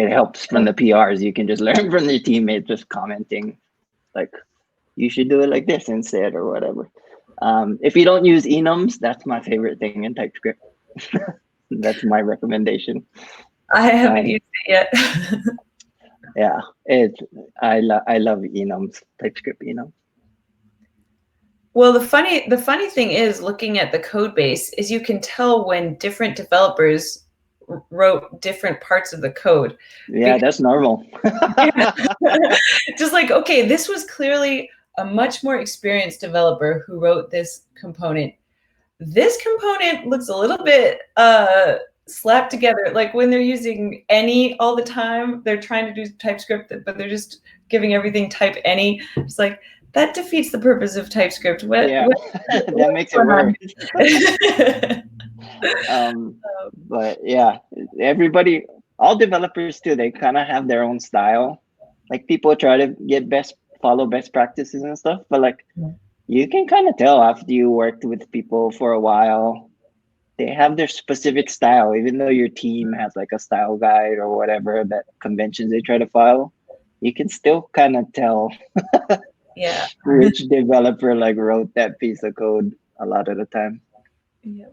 S2: helps from the PRs. You can just learn from your teammates, just commenting like, you should do it like this instead, or whatever. If you don't use enums, that's my favorite thing in TypeScript. That's my recommendation.
S3: I haven't used it yet.
S2: Yeah, I love enums, TypeScript enums.
S3: Well, the funny thing is, looking at the code base, is you can tell when different developers wrote different parts of the code.
S2: Yeah, that's normal.
S3: Just like, okay, this was clearly a much more experienced developer who wrote this component. This component looks a little bit slapped together. Like when they're using any all the time, they're trying to do TypeScript, but they're just giving everything type any. It's like, that defeats the purpose of TypeScript.
S2: That makes it worse. But yeah, all developers too, they kind of have their own style. Like people try to follow best practices and stuff, but like you can kind of tell after you worked with people for a while, they have their specific style, even though your team has like a style guide or whatever that conventions they try to follow. You can still kind of tell
S3: yeah,
S2: which developer like wrote that piece of code a lot of the time.
S3: Yeah.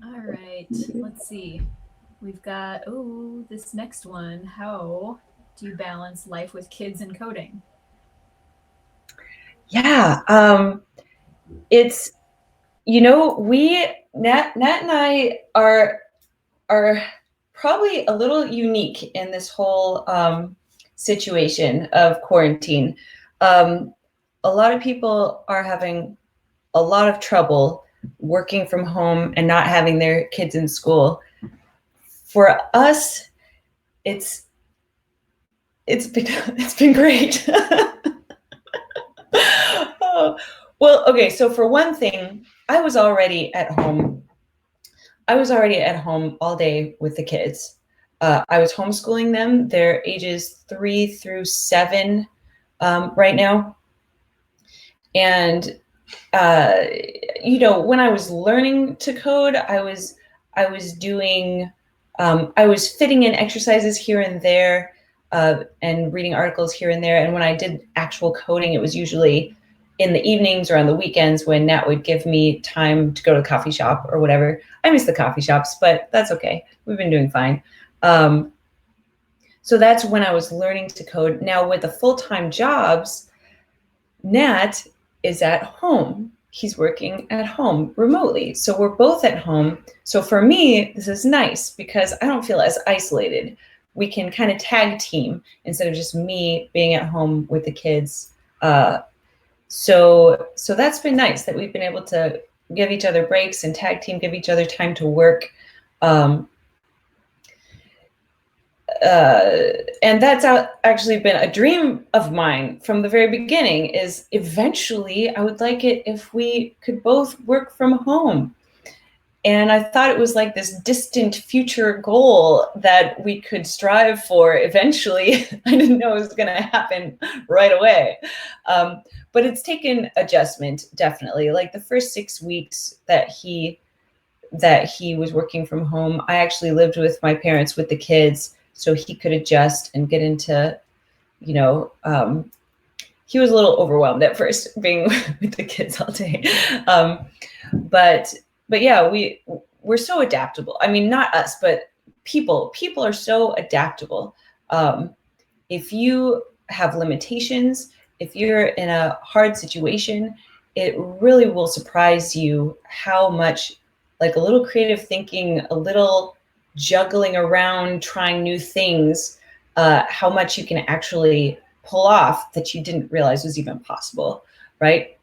S1: All right, let's see. We've got, oh, this next one. How do you balance life with kids and coding?
S3: Yeah, it's, Nat and I are probably a little unique in this whole situation of quarantine. Um, a lot of people are having a lot of trouble working from home and not having their kids in school. For us, it's it's been great. Oh, well, okay, so for one thing, I was already at home. I was already at home all day with the kids. I was homeschooling them. They're ages 3 through 7 right now. And when I was learning to code, I was doing I was fitting in exercises here and there, and reading articles here and there. And when I did actual coding, it was usually in the evenings or on the weekends when Nat would give me time to go to the coffee shop or whatever. I miss the coffee shops, but that's okay. We've been doing fine. So that's when I was learning to code. Now with the full-time jobs, Nat is at home. He's working at home remotely. So we're both at home. So for me, this is nice because I don't feel as isolated. We can kind of tag team instead of just me being at home with the kids. So that's been nice that we've been able to give each other breaks and tag team, give each other time to work. And that's actually been a dream of mine from the very beginning, is eventually I would like it if we could both work from home. And I thought it was like this distant future goal that we could strive for eventually. I didn't know it was going to happen right away. But it's taken adjustment, definitely. Like the first 6 weeks that he was working from home, I actually lived with my parents with the kids, so he could adjust and get into, he was a little overwhelmed at first being with the kids all day. But yeah, we're so adaptable. I mean, not us, but people are so adaptable. If you have limitations, if you're in a hard situation, it really will surprise you how much, like a little creative thinking, a little juggling around, trying new things, how much you can actually pull off that you didn't realize was even possible, right?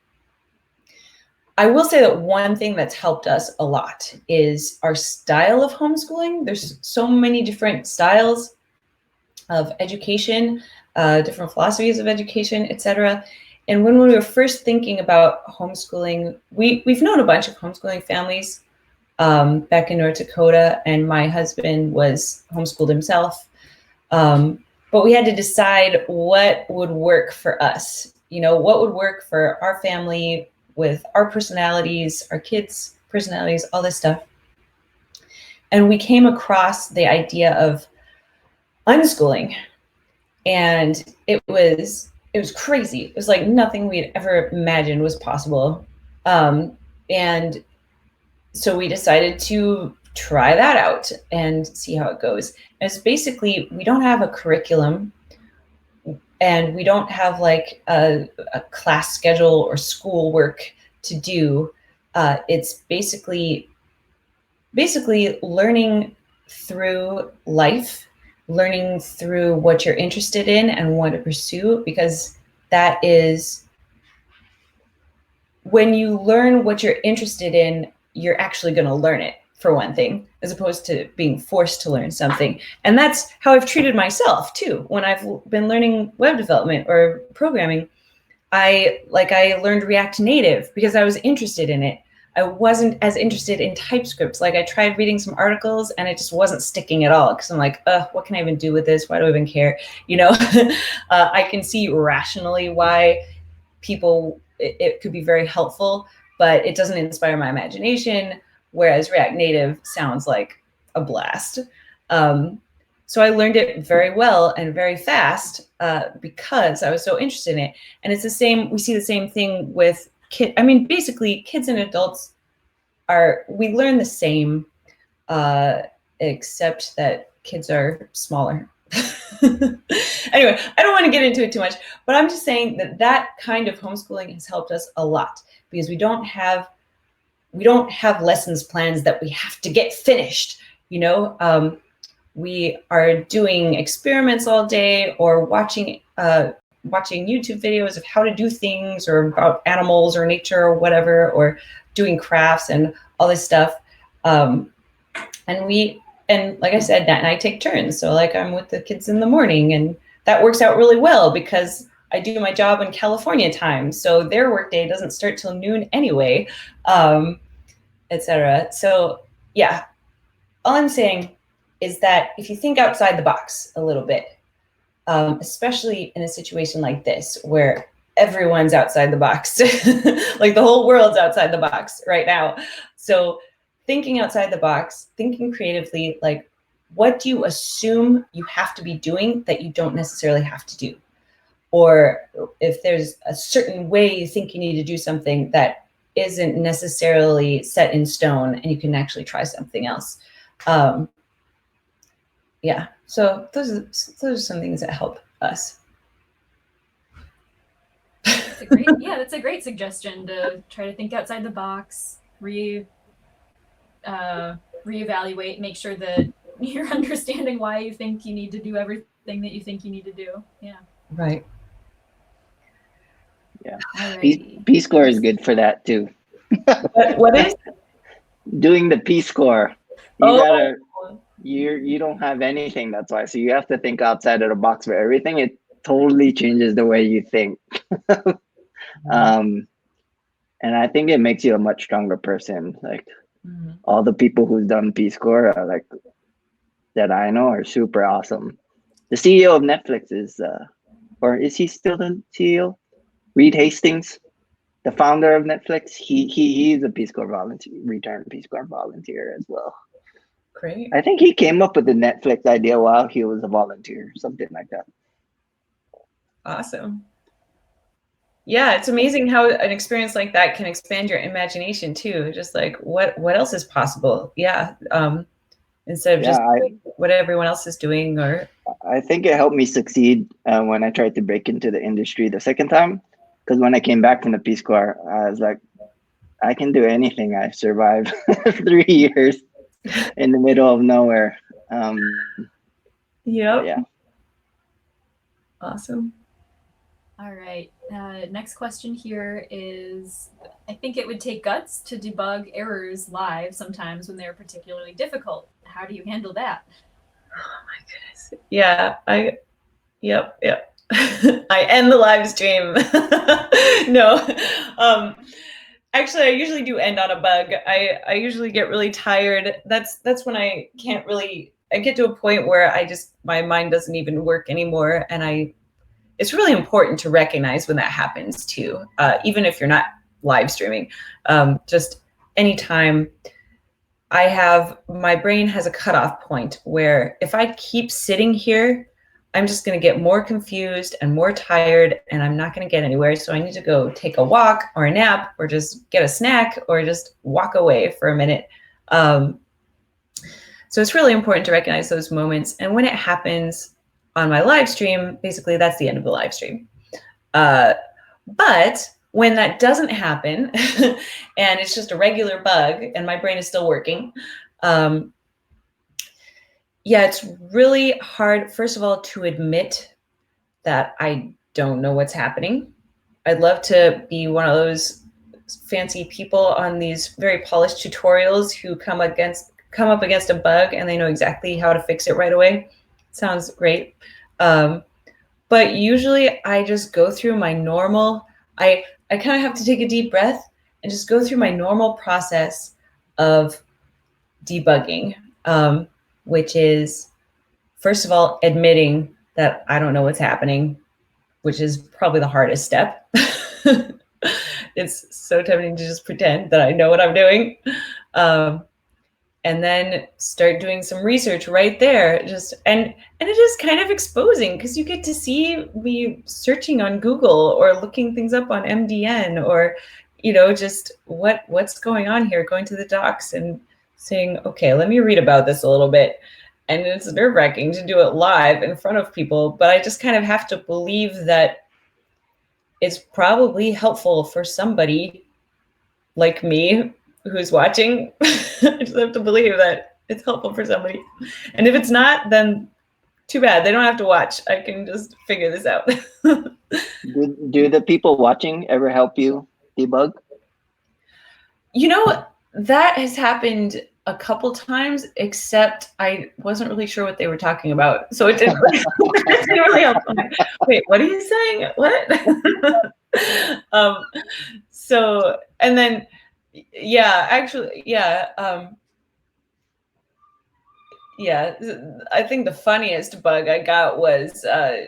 S3: I will say that one thing that's helped us a lot is our style of homeschooling. There's so many different styles of education, different philosophies of education, etc. And when we were first thinking about homeschooling, we've known a bunch of homeschooling families back in North Dakota, and my husband was homeschooled himself. But we had to decide what would work for us. What would work for our family with our personalities, our kids' personalities, all this stuff. And we came across the idea of unschooling, and it was crazy. It was like nothing we'd ever imagined was possible. And so we decided to try that out and see how it goes. And it's basically, we don't have a curriculum, and we don't have like a class schedule or school work to do. It's basically learning through life, learning through what you're interested in and want to pursue, because that is, when you learn what you're interested in, you're actually going to learn it, for one thing, as opposed to being forced to learn something. And that's how I've treated myself too. When I've been learning web development or programming, I learned React Native because I was interested in it. I wasn't as interested in TypeScript. Like I tried reading some articles and it just wasn't sticking at all, because I'm like, what can I even do with this? Why do I even care? I can see rationally why it could be very helpful, but it doesn't inspire my imagination. Whereas React Native sounds like a blast. So I learned it very well and very fast because I was so interested in it. And it's the same, we see the same thing with basically kids and adults we learn the same, except that kids are smaller. Anyway, I don't want to get into it too much, but I'm just saying that that kind of homeschooling has helped us a lot, because we don't have lessons plans that we have to get finished. You know, we are doing experiments all day, or watching YouTube videos of how to do things, or about animals or nature or whatever, or doing crafts and all this stuff. And like I said, Nat and I take turns. So like I'm with the kids in the morning, and that works out really well because I do my job in California time. So their workday doesn't start till noon anyway, etc. So yeah, all I'm saying is that if you think outside the box a little bit, especially in a situation like this where everyone's outside the box, like the whole world's outside the box right now. So thinking outside the box, thinking creatively, like what do you assume you have to be doing that you don't necessarily have to do? Or if there's a certain way you think you need to do something that isn't necessarily set in stone, and you can actually try something else. Yeah, so those are some things that help us.
S1: That's a great suggestion, to try to think outside the box, reevaluate, make sure that you're understanding why you think you need to do everything that you think you need to do. Yeah.
S3: Right.
S2: Yeah. Peace Corps is good for that too.
S3: What is?
S2: Doing the Peace Corps. You don't have anything, that's why. So you have to think outside of the box for everything. It totally changes the way you think. And I think it makes you a much stronger person. Like all the people who've done Peace Corps are like that I know are super awesome. The CEO of Netflix is or is he still the CEO? Reed Hastings, the founder of Netflix. He's a Peace Corps volunteer, returned Peace Corps volunteer as well.
S3: Great.
S2: I think he came up with the Netflix idea while he was a volunteer, something like that.
S3: Awesome. Yeah, it's amazing how an experience like that can expand your imagination too. Just like what else is possible? Yeah. Instead of just what everyone else is doing. Or
S2: I think it helped me succeed when I tried to break into the industry the second time. Because when I came back from the Peace Corps, I was like, I can do anything. I survived 3 years in the middle of nowhere.
S3: Yeah. Awesome.
S1: All right. Next question here is, I think it would take guts to debug errors live sometimes when they're particularly difficult. How do you handle that?
S3: Oh my goodness. Yeah, yep. I end the live stream. No. Actually, I usually do end on a bug. I usually get really tired. That's when I can't really, I get to a point where my mind doesn't even work anymore. And it's really important to recognize when that happens too, even if you're not live streaming. Just anytime my brain has a cutoff point where if I keep sitting here, I'm just going to get more confused and more tired, and I'm not going to get anywhere. So I need to go take a walk or a nap, or just get a snack, or just walk away for a minute. So it's really important to recognize those moments. And when it happens on my live stream, basically that's the end of the live stream. But when that doesn't happen and it's just a regular bug and my brain is still working, it's really hard, first of all, to admit that I don't know what's happening. I'd love to be one of those fancy people on these very polished tutorials who come up against a bug and they know exactly how to fix it right away. Sounds great. But usually I just go through my normal, I kind of have to take a deep breath and just go through my normal process of debugging, which is, first of all, admitting that I don't know what's happening, which is probably the hardest step. It's so tempting to just pretend that I know what I'm doing. And then start doing some research right there. And it is kind of exposing because you get to see me searching on Google or looking things up on MDN or, you know, just what's going on here, going to the docs and saying, okay, let me read about this a little bit. And it's nerve-wracking to do it live in front of people, but I just kind of have to believe that it's probably helpful for somebody like me who's watching. I just have to believe that it's helpful for somebody. And if it's not, then too bad. They don't have to watch. I can just figure this out.
S2: Do the people watching ever help you debug?
S3: You know, that has happened a couple times, except I wasn't really sure what they were talking about. So it didn't really, it didn't really help. I'm like, wait, what are you saying? What? So, and then, yeah, actually, yeah. Yeah, I think the funniest bug I got was,
S2: Yeah.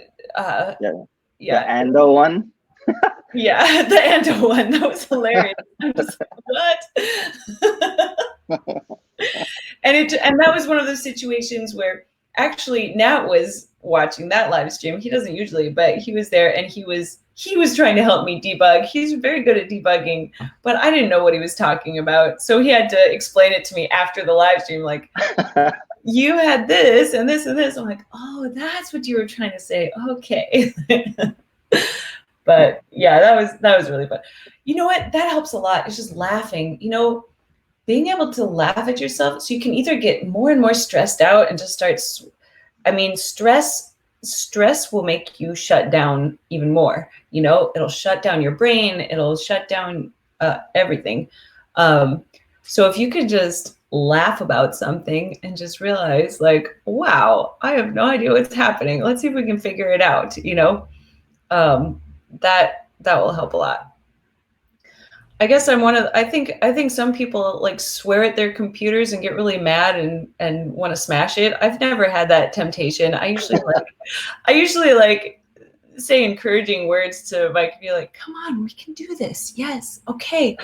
S3: yeah.
S2: The Ando one?
S3: Yeah, the Ando one. That was hilarious. I'm just like, what? And that was one of those situations where actually Nat was watching that live stream. He doesn't usually, but he was there and he was trying to help me debug. He's very good at debugging, but I didn't know what he was talking about. So he had to explain it to me after the live stream, like, you had this and this and this. I'm like, oh, that's what you were trying to say. Okay. But yeah, that was really fun. You know what? That helps a lot. It's just laughing. You know, being able to laugh at yourself, so you can either get more and more stressed out and just start. I mean, stress will make you shut down even more. You know, it'll shut down your brain. It'll shut down everything. So if you could just laugh about something and just realize, like, wow, I have no idea what's happening. Let's see if we can figure it out. You know. That will help a lot. I guess I think some people like swear at their computers and get really mad and want to smash it. I've never had that temptation. I usually like say encouraging words to my computer, like, come on, we can do this. Yes. Okay.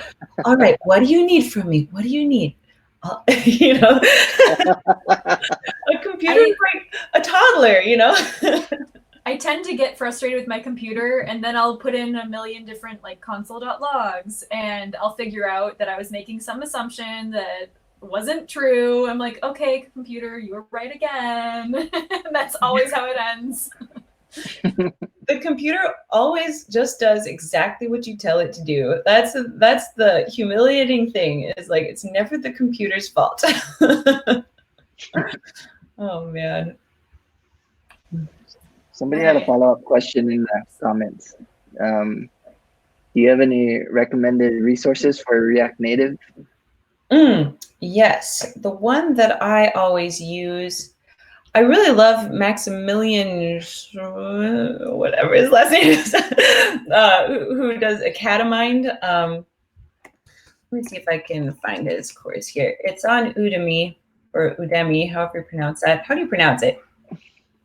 S3: All right. What do you need from me? What do you need? You know, a computer is like a toddler, you know.
S1: I tend to get frustrated with my computer, and then I'll put in a million different like console.logs, and I'll figure out that I was making some assumption that wasn't true. I'm like, okay, computer, you were right again. That's always how it ends.
S3: The computer always just does exactly what you tell it to do. That's the humiliating thing, is like, it's never the computer's fault. Oh man.
S2: Somebody had a follow-up question in the comments. Do you have any recommended resources for React Native?
S3: Yes, the one that I always use, I really love Maximilian, whatever his last name is, who does Academind. Let me see if I can find his course here. It's on Udemy, or Udemy, however you pronounce that. How do you pronounce it?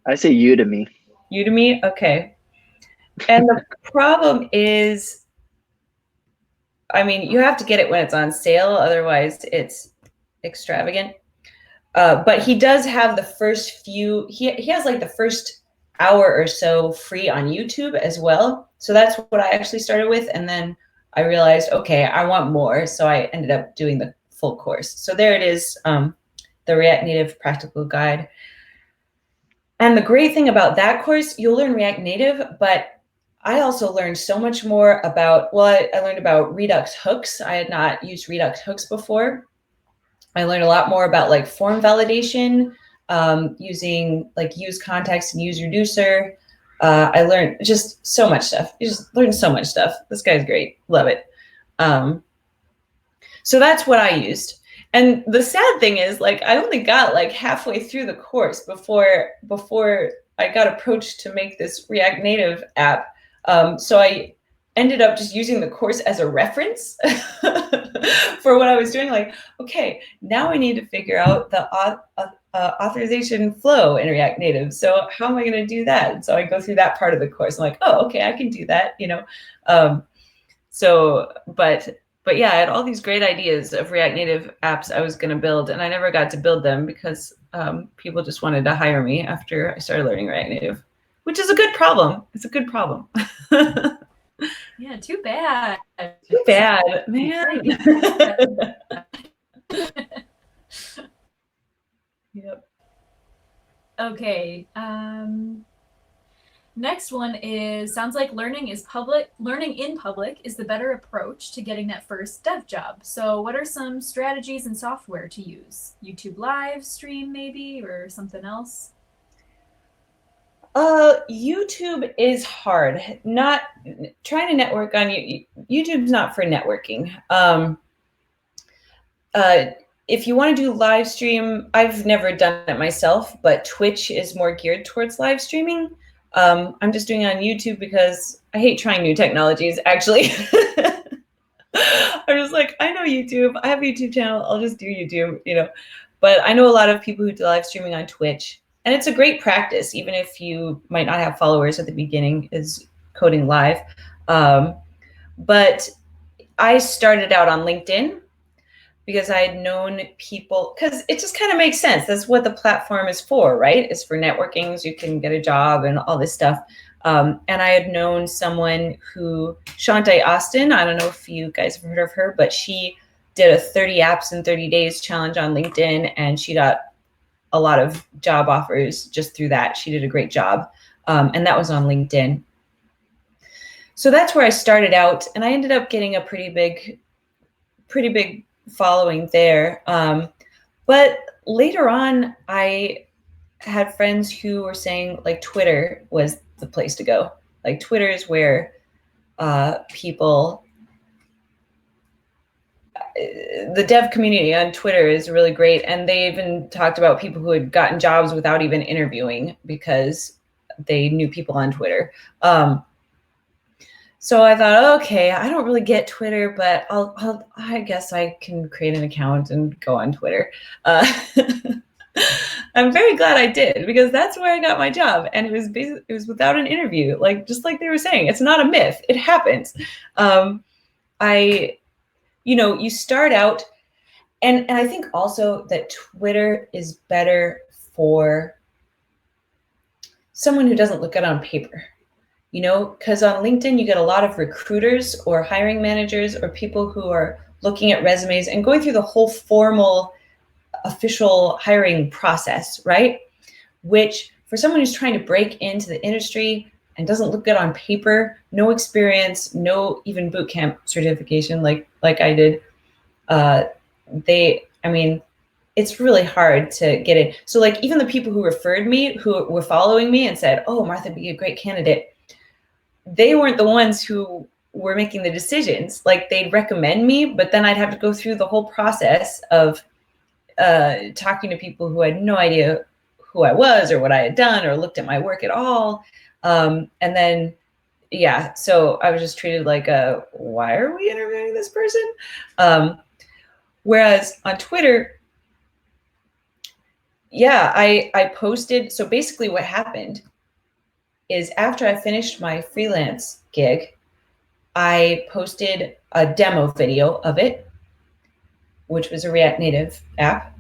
S2: I say Udemy.
S3: Udemy? Okay. And the problem is, I mean, you have to get it when it's on sale, otherwise it's extravagant. But he does have the first few, he has like the first hour or so free on YouTube as well. So that's what I actually started with. And then I realized, okay, I want more. So I ended up doing the full course. So there it is, the React Native Practical Guide. And the great thing about that course, you'll learn React Native, but I also learned so much more about, well, I learned about Redux hooks. I had not used Redux hooks before. I learned a lot more about like form validation, using like use context and use reducer. I learned just so much stuff. You just learn so much stuff. This guy's great. Love it. So that's what I used. And the sad thing is, like, I only got like halfway through the course before I got approached to make this React Native app. So I ended up just using the course as a reference for what I was doing. Like, okay, now I need to figure out the authorization flow in React Native. So how am I going to do that? And so I go through that part of the course. I'm like, oh, okay, I can do that, you know. But yeah, I had all these great ideas of React Native apps I was going to build, and I never got to build them because people just wanted to hire me after I started learning React Native, which is a good problem. It's a good problem.
S1: Yeah, too bad.
S3: Too bad, man. Yep.
S1: Okay. Next one is sounds like learning in public is the better approach to getting that first dev job. So what are some strategies and software to use? YouTube live stream maybe or something else?
S3: YouTube is hard. Not trying to network on YouTube's not for networking. If you want to do live stream, I've never done it myself, but Twitch is more geared towards live streaming. I'm just doing it on YouTube because I hate trying new technologies, actually. I'm just like, I know YouTube. I have a YouTube channel. I'll just do YouTube, you know. But I know a lot of people who do live streaming on Twitch. And it's a great practice, even if you might not have followers at the beginning, is coding live. But I started out on LinkedIn because I had known people, because it just kind of makes sense. That's what the platform is for, right? It's for networking, so you can get a job and all this stuff. And I had known someone who, Shante Austin, I don't know if you guys have heard of her, but she did a 30 apps in 30 days challenge on LinkedIn, and she got a lot of job offers just through that. She did a great job. And that was on LinkedIn. So that's where I started out, and I ended up getting a pretty big following there. But later on, I had friends who were saying like Twitter was the place to go. Like Twitter is where people, the dev community on Twitter is really great. And they even talked about people who had gotten jobs without even interviewing because they knew people on Twitter. So I thought, okay, I don't really get Twitter, but I guess I can create an account and go on Twitter. I'm very glad I did, because that's where I got my job, and it was without an interview, like just like they were saying. It's not a myth; it happens. You start out, and I think also that Twitter is better for someone who doesn't look good on paper. Because on LinkedIn, you get a lot of recruiters or hiring managers or people who are looking at resumes and going through the whole formal official hiring process, right? Which for someone who's trying to break into the industry and doesn't look good on paper, no experience, no even boot camp certification like I did, it's really hard to get in. So like even the people who referred me, who were following me and said, oh, Martha would be a great candidate, they weren't the ones who were making the decisions. Like they'd recommend me, but then I'd have to go through the whole process of talking to people who had no idea who I was or what I had done or looked at my work at all. And then, yeah, so I was just treated like why are we interviewing this person? Whereas on Twitter, yeah, I posted. So basically what happened is after I finished my freelance gig, I posted a demo video of it, which was a React Native app.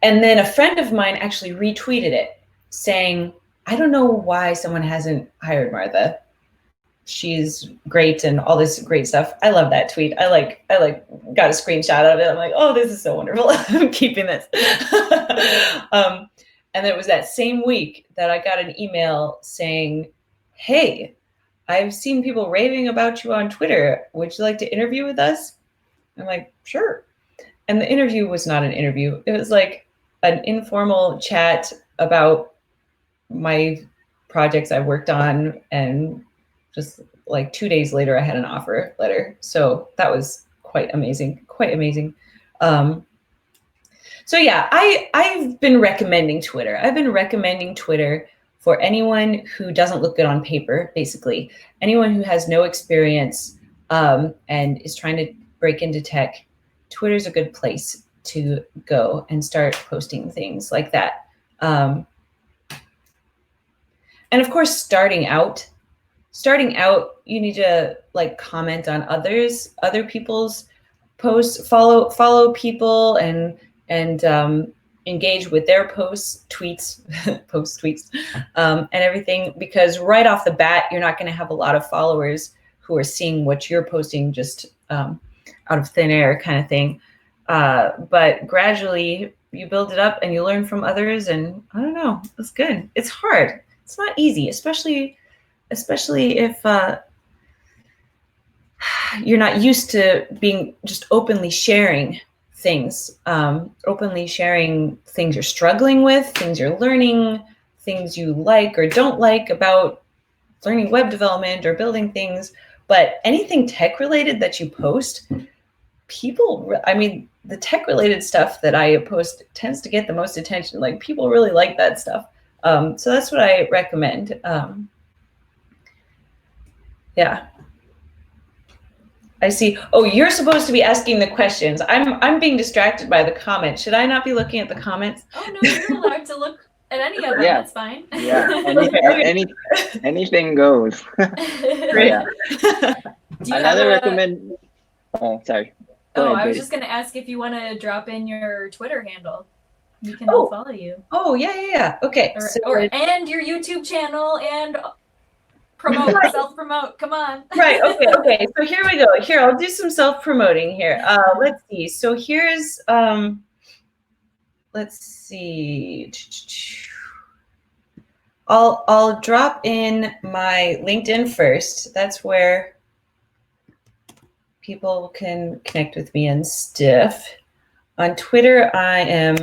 S3: And then a friend of mine actually retweeted it saying, I don't know why someone hasn't hired Martha. She's great and all this great stuff. I love that tweet. I got a screenshot of it. I'm like, oh, this is so wonderful. I'm keeping this. And it was that same week that I got an email saying, hey, I've seen people raving about you on Twitter. Would you like to interview with us? I'm like, sure. And the interview was not an interview. It was like an informal chat about my projects I worked on. And just like 2 days later, I had an offer letter. So that was quite amazing, So yeah, I've been recommending Twitter. I've been recommending Twitter for anyone who doesn't look good on paper, basically. Anyone who has no experience and is trying to break into tech, Twitter's a good place to go and start posting things like that. And of course, starting out, you need to like comment on other people's posts, follow people, and engage with their tweets, and everything, because right off the bat, you're not going to have a lot of followers who are seeing what you're posting just out of thin air kind of thing. But gradually you build it up and you learn from others, and I don't know, it's good. It's hard. It's not easy, especially if you're not used to being just openly sharing things, you're struggling with, things you're learning, things you like or don't like about learning web development or building things. But anything tech related that you post, the tech related stuff that I post tends to get the most attention. Like, people really like that stuff. So that's what I recommend. Yeah. I see. Oh, you're supposed to be asking the questions. I'm being distracted by the comments. Should I not be looking at the comments?
S1: Oh no, you're allowed to look at any of them.
S2: Yeah.
S1: That's fine.
S2: Yeah, anything goes. Yeah. Another recommend. Oh, sorry. Go ahead,
S1: I was
S2: Katie.
S1: just gonna ask if you want to drop in your Twitter handle. We can all follow you.
S3: Oh yeah. Okay.
S1: And your YouTube channel and promote, self-promote. Come on.
S3: Right. Okay. So here we go. Here, I'll do some self-promoting here. Let's see. So here's let's see. I'll drop in my LinkedIn first. That's where people can connect with me and stuff. On Twitter, I am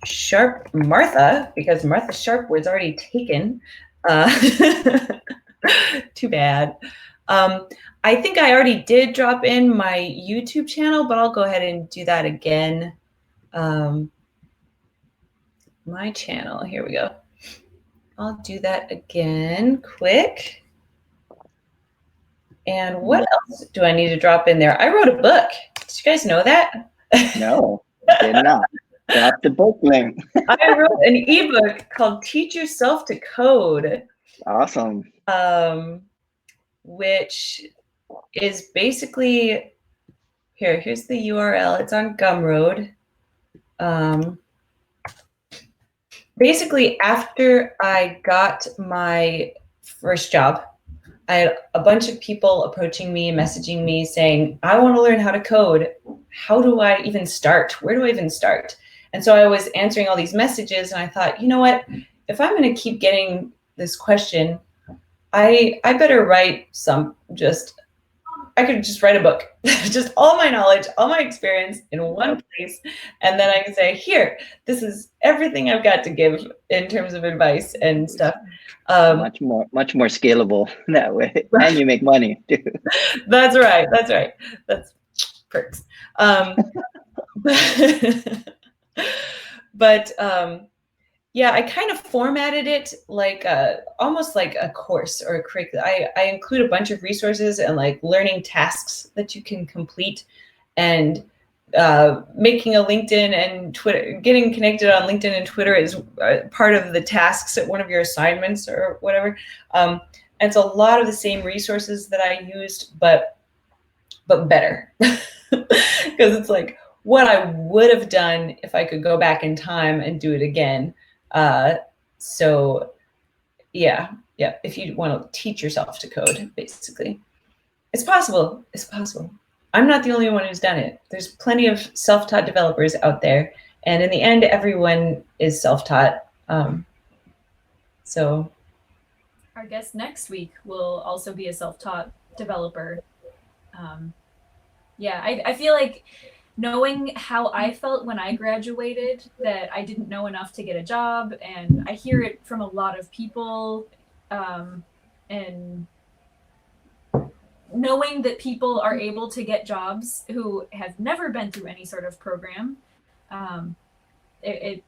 S3: Sharpe Martha, because Martha Sharpe was already taken. Too bad. I think I already did drop in my YouTube channel, but I'll go ahead and do that again. My channel, here we go. I'll do that again quick. And what else do I need to drop in there? I wrote a book. Did you guys know that?
S2: No, did not. Drop the book link.
S3: I wrote an ebook called Teach Yourself to Code.
S2: Awesome.
S3: Which is basically, here's the URL. It's on Gumroad. Basically, after I got my first job, I had a bunch of people approaching me, messaging me saying, I want to learn how to code. How do I even start? Where do I even start? And so I was answering all these messages, and I thought, you know what? If I'm going to keep getting this question, I better write I could just write a book, just all my knowledge, all my experience in one place. And then I can say, here, this is everything I've got to give in terms of advice and stuff.
S2: Much more scalable that way. Right. And you make money too.
S3: That's right. That's perks. But yeah, I kind of formatted it like almost like a course or a curriculum. I include a bunch of resources and like learning tasks that you can complete, and making a LinkedIn and Twitter, getting connected on LinkedIn and Twitter is part of the tasks at one of your assignments or whatever. And it's a lot of the same resources that I used, but better, because it's like what I would have done if I could go back in time and do it again. So yeah, if you want to teach yourself to code, basically, it's possible. I'm not the only one who's done it. There's plenty of self-taught developers out there, and in the end, everyone is self-taught. So
S1: our guest next week will also be a self-taught developer. Yeah, I feel like knowing how I felt when I graduated, that I didn't know enough to get a job, and I hear it from a lot of people, and knowing that people are able to get jobs who have never been through any sort of program, it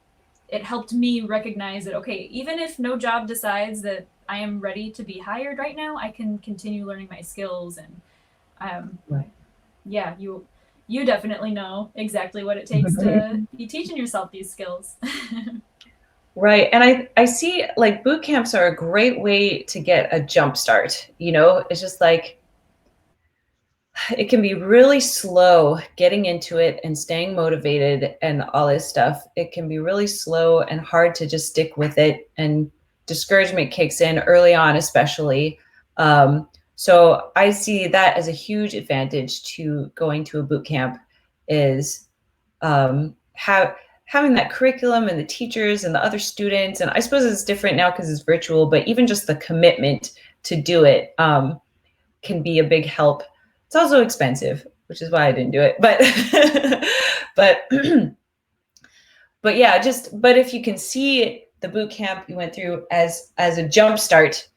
S1: helped me recognize that, okay, even if no job decides that I am ready to be hired right now, I can continue learning my skills. And
S3: right.
S1: Yeah, you definitely know exactly what it takes to be teaching yourself these skills.
S3: Right. And I see like boot camps are a great way to get a jump start. You know, it's just like, it can be really slow getting into it and staying motivated and all this stuff. It can be really slow and hard to just stick with it, and discouragement kicks in early on, especially. So I see that as a huge advantage to going to a boot camp, is having that curriculum and the teachers and the other students. And I suppose it's different now because it's virtual, but even just the commitment to do it can be a big help. It's also expensive, which is why I didn't do it. But but yeah, but if you can see the boot camp you went through as a jump start,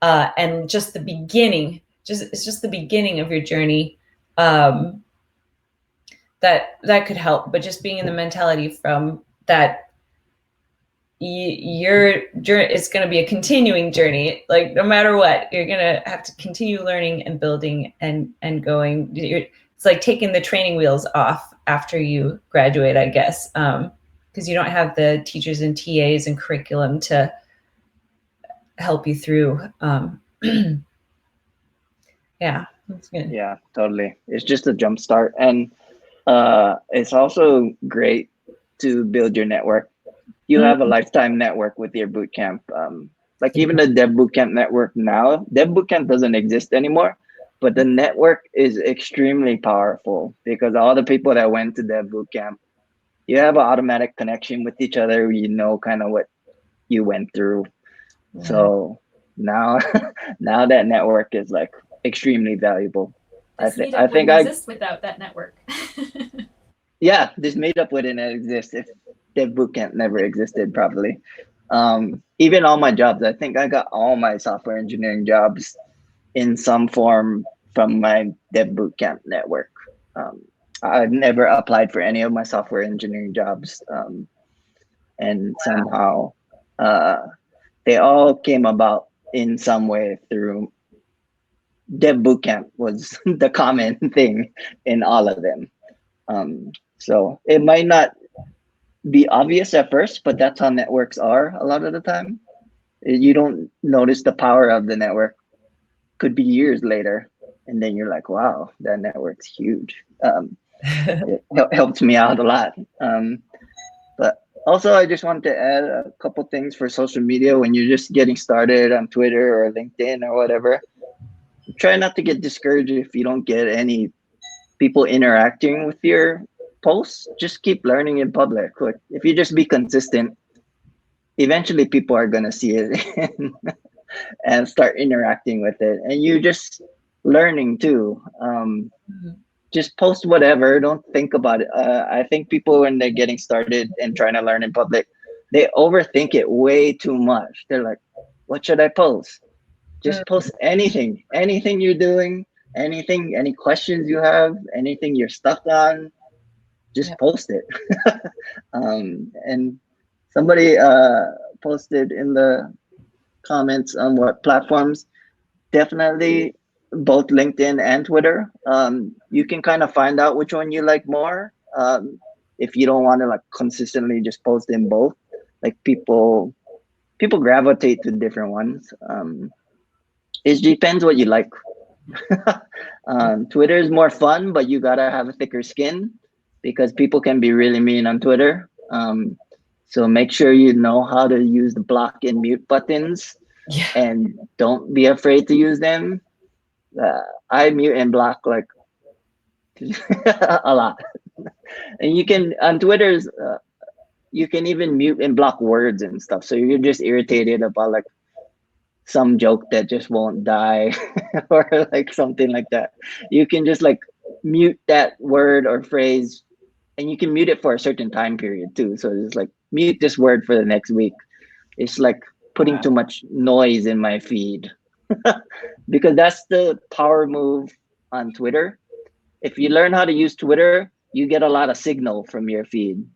S3: and just the beginning, it's just the beginning of your journey, that could help. But just being in the mentality from that, your journey, it's going to be a continuing journey. Like no matter what, you're going to have to continue learning and building and going. It's like taking the training wheels off after you graduate, I guess, because you don't have the teachers and TAs and curriculum to help you through. Yeah, that's good.
S2: Yeah, totally. It's just a jump start. And it's also great to build your network. You have a lifetime network with your bootcamp. Like even the Dev Bootcamp network now, Dev Bootcamp doesn't exist anymore, but the network is extremely powerful because all the people that went to Dev Bootcamp, you have an automatic connection with each other. You know kind of what you went through. Yeah. So now, now that network is like extremely valuable.
S1: I think I exist without that network.
S2: Yeah, this meetup wouldn't exist if Dev Bootcamp never existed, probably. Even all my jobs, I think I got all my software engineering jobs in some form from my Dev Bootcamp network. I've never applied for any of my software engineering jobs, and somehow they all came about in some way through Dev Bootcamp. Was the common thing in all of them. So it might not be obvious at first, but that's how networks are a lot of the time. You don't notice the power of the network. Could be years later, and then you're like, wow, that network's huge. It helped me out a lot. But also, I just wanted to add a couple things for social media when you're just getting started on Twitter or LinkedIn or whatever. Try not to get discouraged if you don't get any people interacting with your posts. Just keep learning in public. Like if you just be consistent, eventually people are gonna see it and start interacting with it. And you just learning too. Just post whatever. Don't think about it. I think people when they're getting started and trying to learn in public, they overthink it way too much. They're like, what should I post? Just post anything you're doing. Anything, any questions you have, anything you're stuck on, just post it. And somebody posted in the comments on what platforms, definitely both LinkedIn and Twitter. You can kind of find out which one you like more. If you don't want to like consistently just post in both, like people gravitate to different ones. It depends what you like. Twitter is more fun, but you gotta have a thicker skin because people can be really mean on Twitter. So make sure you know how to use the block and mute buttons, and don't be afraid to use them. I mute and block like a lot, and you can on Twitter's. You can even mute and block words and stuff. So you're just irritated about like some joke that just won't die or like something like that. You can just like mute that word or phrase, and you can mute it for a certain time period too. So it's like mute this word for the next week. It's like putting too much noise in my feed because that's the power move on Twitter. If you learn how to use Twitter, you get a lot of signal from your feed.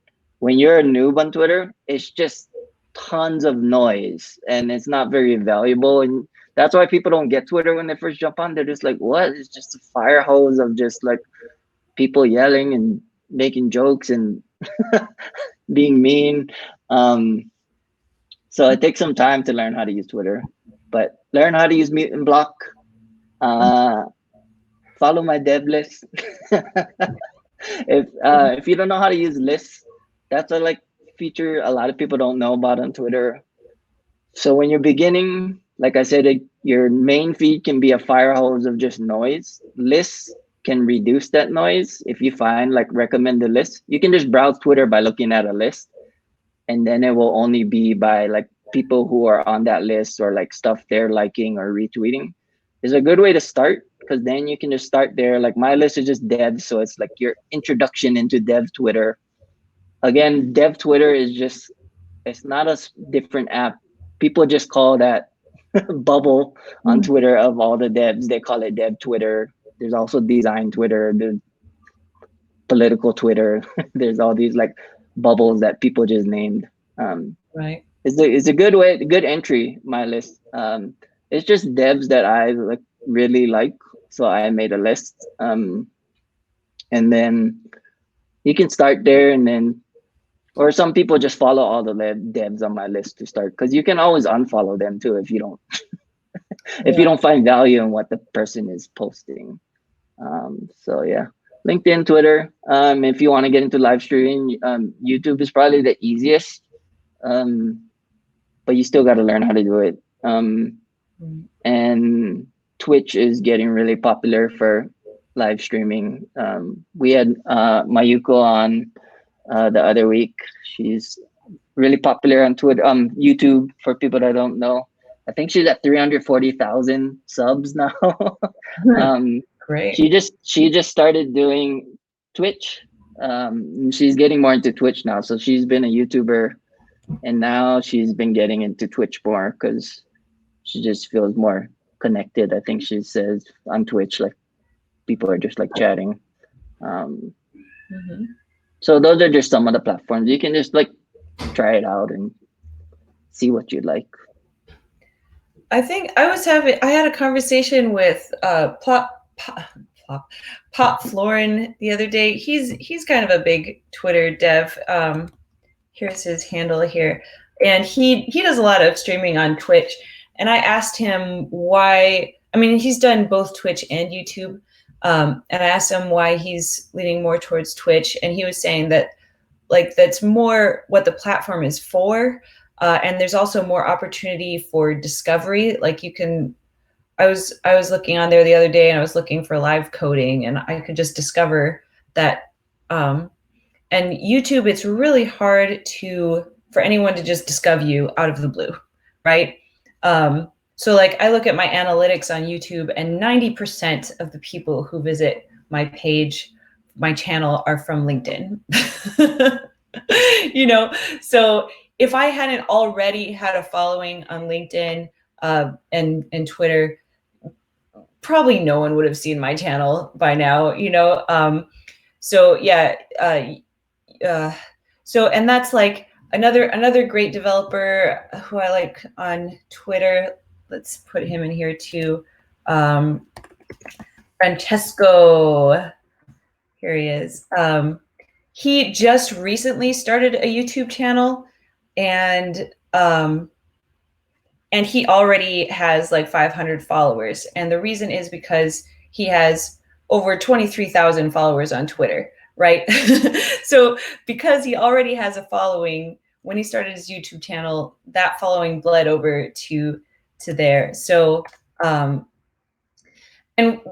S2: When you're a noob on Twitter, it's just tons of noise and it's not very valuable. And that's why people don't get Twitter when they first jump on. They're just like, what? It's just a fire hose of just like people yelling and making jokes and being mean. So it takes some time to learn how to use Twitter, but learn how to use mute and block. follow my dev list. If you don't know how to use lists, that's a like feature a lot of people don't know about on Twitter. So when you're beginning, like I said, your main feed can be a fire hose of just noise. Lists can reduce that noise. If you find like recommended lists, you can just browse Twitter by looking at a list, and then it will only be by like people who are on that list or like stuff they're liking or retweeting. Is a good way to start, because then you can just start there. Like my list is just dev, so it's like your introduction into dev Twitter. Again, dev Twitter is just, it's not a different app. People just call that bubble on Twitter of all the devs. They call it dev Twitter. There's also design Twitter, there's political Twitter. There's all these like bubbles that people just named.
S3: Right.
S2: It's a good way, good entry, my list. It's just devs that I like really like, so I made a list. And then you can start there, and then, or some people just follow all the devs on my list to start, because you can always unfollow them too if you don't if you don't find value in what the person is posting. So yeah, LinkedIn, Twitter. If you want to get into live streaming, YouTube is probably the easiest, but you still got to learn how to do it. And Twitch is getting really popular for live streaming. We had Mayuko on the other week. She's really popular on Twitter, YouTube. For people that don't know, I think she's at 340,000 subs now.
S3: Great.
S2: She just started doing Twitch. She's getting more into Twitch now. So she's been a YouTuber, and now she's been getting into Twitch more because she just feels more connected. I think she says on Twitch, like people are just like chatting. So those are just some of the platforms. You can just like try it out and see what you like.
S3: I think I had a conversation with Pop Florin the other day. He's kind of a big Twitter dev. Here's his handle here, and he does a lot of streaming on Twitch. And I asked him why. I mean, he's done both Twitch and YouTube. And I asked him why he's leaning more towards Twitch, and he was saying that like that's more what the platform is for, and there's also more opportunity for discovery. Like you can, I was looking on there the other day, and I was looking for live coding, and I could just discover that. And YouTube, it's really hard for anyone to just discover you out of the blue, right? So like I look at my analytics on YouTube, and 90% of the people who visit my page, my channel, are from LinkedIn. So if I hadn't already had a following on LinkedIn and Twitter, probably no one would have seen my channel by now, So yeah, and that's like another great developer who I like on Twitter. Let's put him in here too. Francesco, here he is. He just recently started a YouTube channel, and he already has like 500 followers. And the reason is because he has over 23,000 followers on Twitter, right? So because he already has a following, when he started his YouTube channel, that following bled over to there. So, and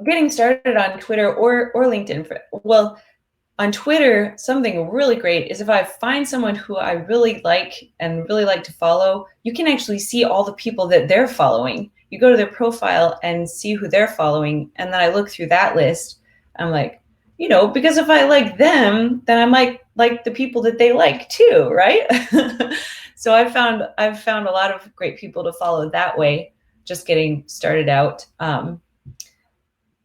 S3: getting started on Twitter or LinkedIn, on Twitter, something really great is if I find someone who I really like and really like to follow, you can actually see all the people that they're following. You go to their profile and see who they're following, and then I look through that list. I'm like, because if I like them, then I might like the people that they like too, right? So I've found a lot of great people to follow that way, just getting started out.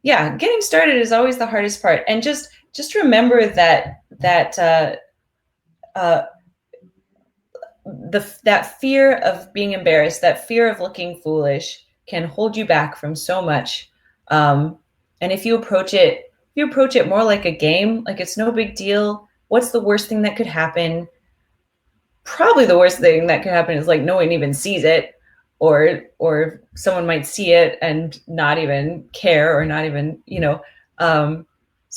S3: Getting started is always the hardest part. And just remember that fear of being embarrassed, that fear of looking foolish can hold you back from so much. And if you approach it more like a game, like it's no big deal. What's the worst thing that could happen? Probably the worst thing that could happen is like no one even sees it, or someone might see it and not even care, or not even,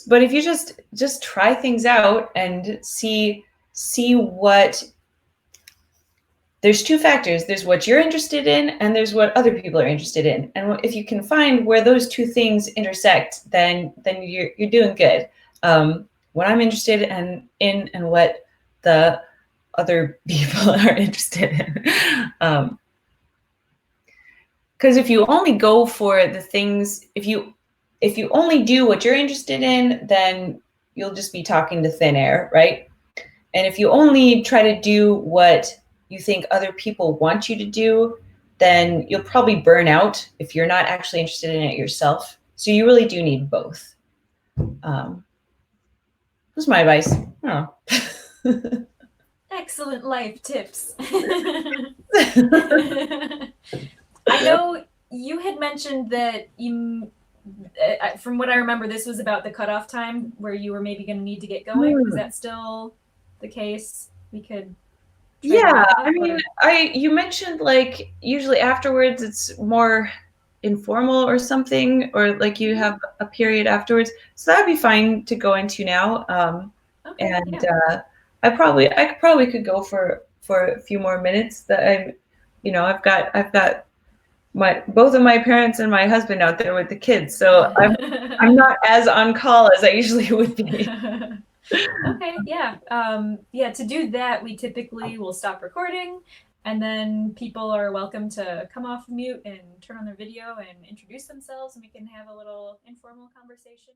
S3: But if you just try things out and see what, there's two factors. There's what you're interested in, and there's what other people are interested in. And if you can find where those two things intersect, then you're doing good. What I'm interested in and what the other people are interested in. Because if you only go for the things, if you only do what you're interested in, then you'll just be talking to thin air, right? And if you only try to do what you think other people want you to do, then you'll probably burn out if you're not actually interested in it yourself. So you really do need both. That's my advice. I don't know.
S1: Excellent life tips. I know you had mentioned that you, from what I remember, this was about the cutoff time where you were maybe going to need to get going. Is that still the case? We could.
S3: Yeah, I mean, you mentioned like usually afterwards it's more informal or something, or like you have a period afterwards. So that'd be fine to go into now.
S1: Okay,
S3: and
S1: yeah.
S3: I probably could go for a few more minutes. That I've got both of my parents and my husband out there with the kids, so I'm not as on call as I usually would be.
S1: Okay, yeah. Yeah, to do that, we typically will stop recording, and then people are welcome to come off mute and turn on their video and introduce themselves, and we can have a little informal conversation.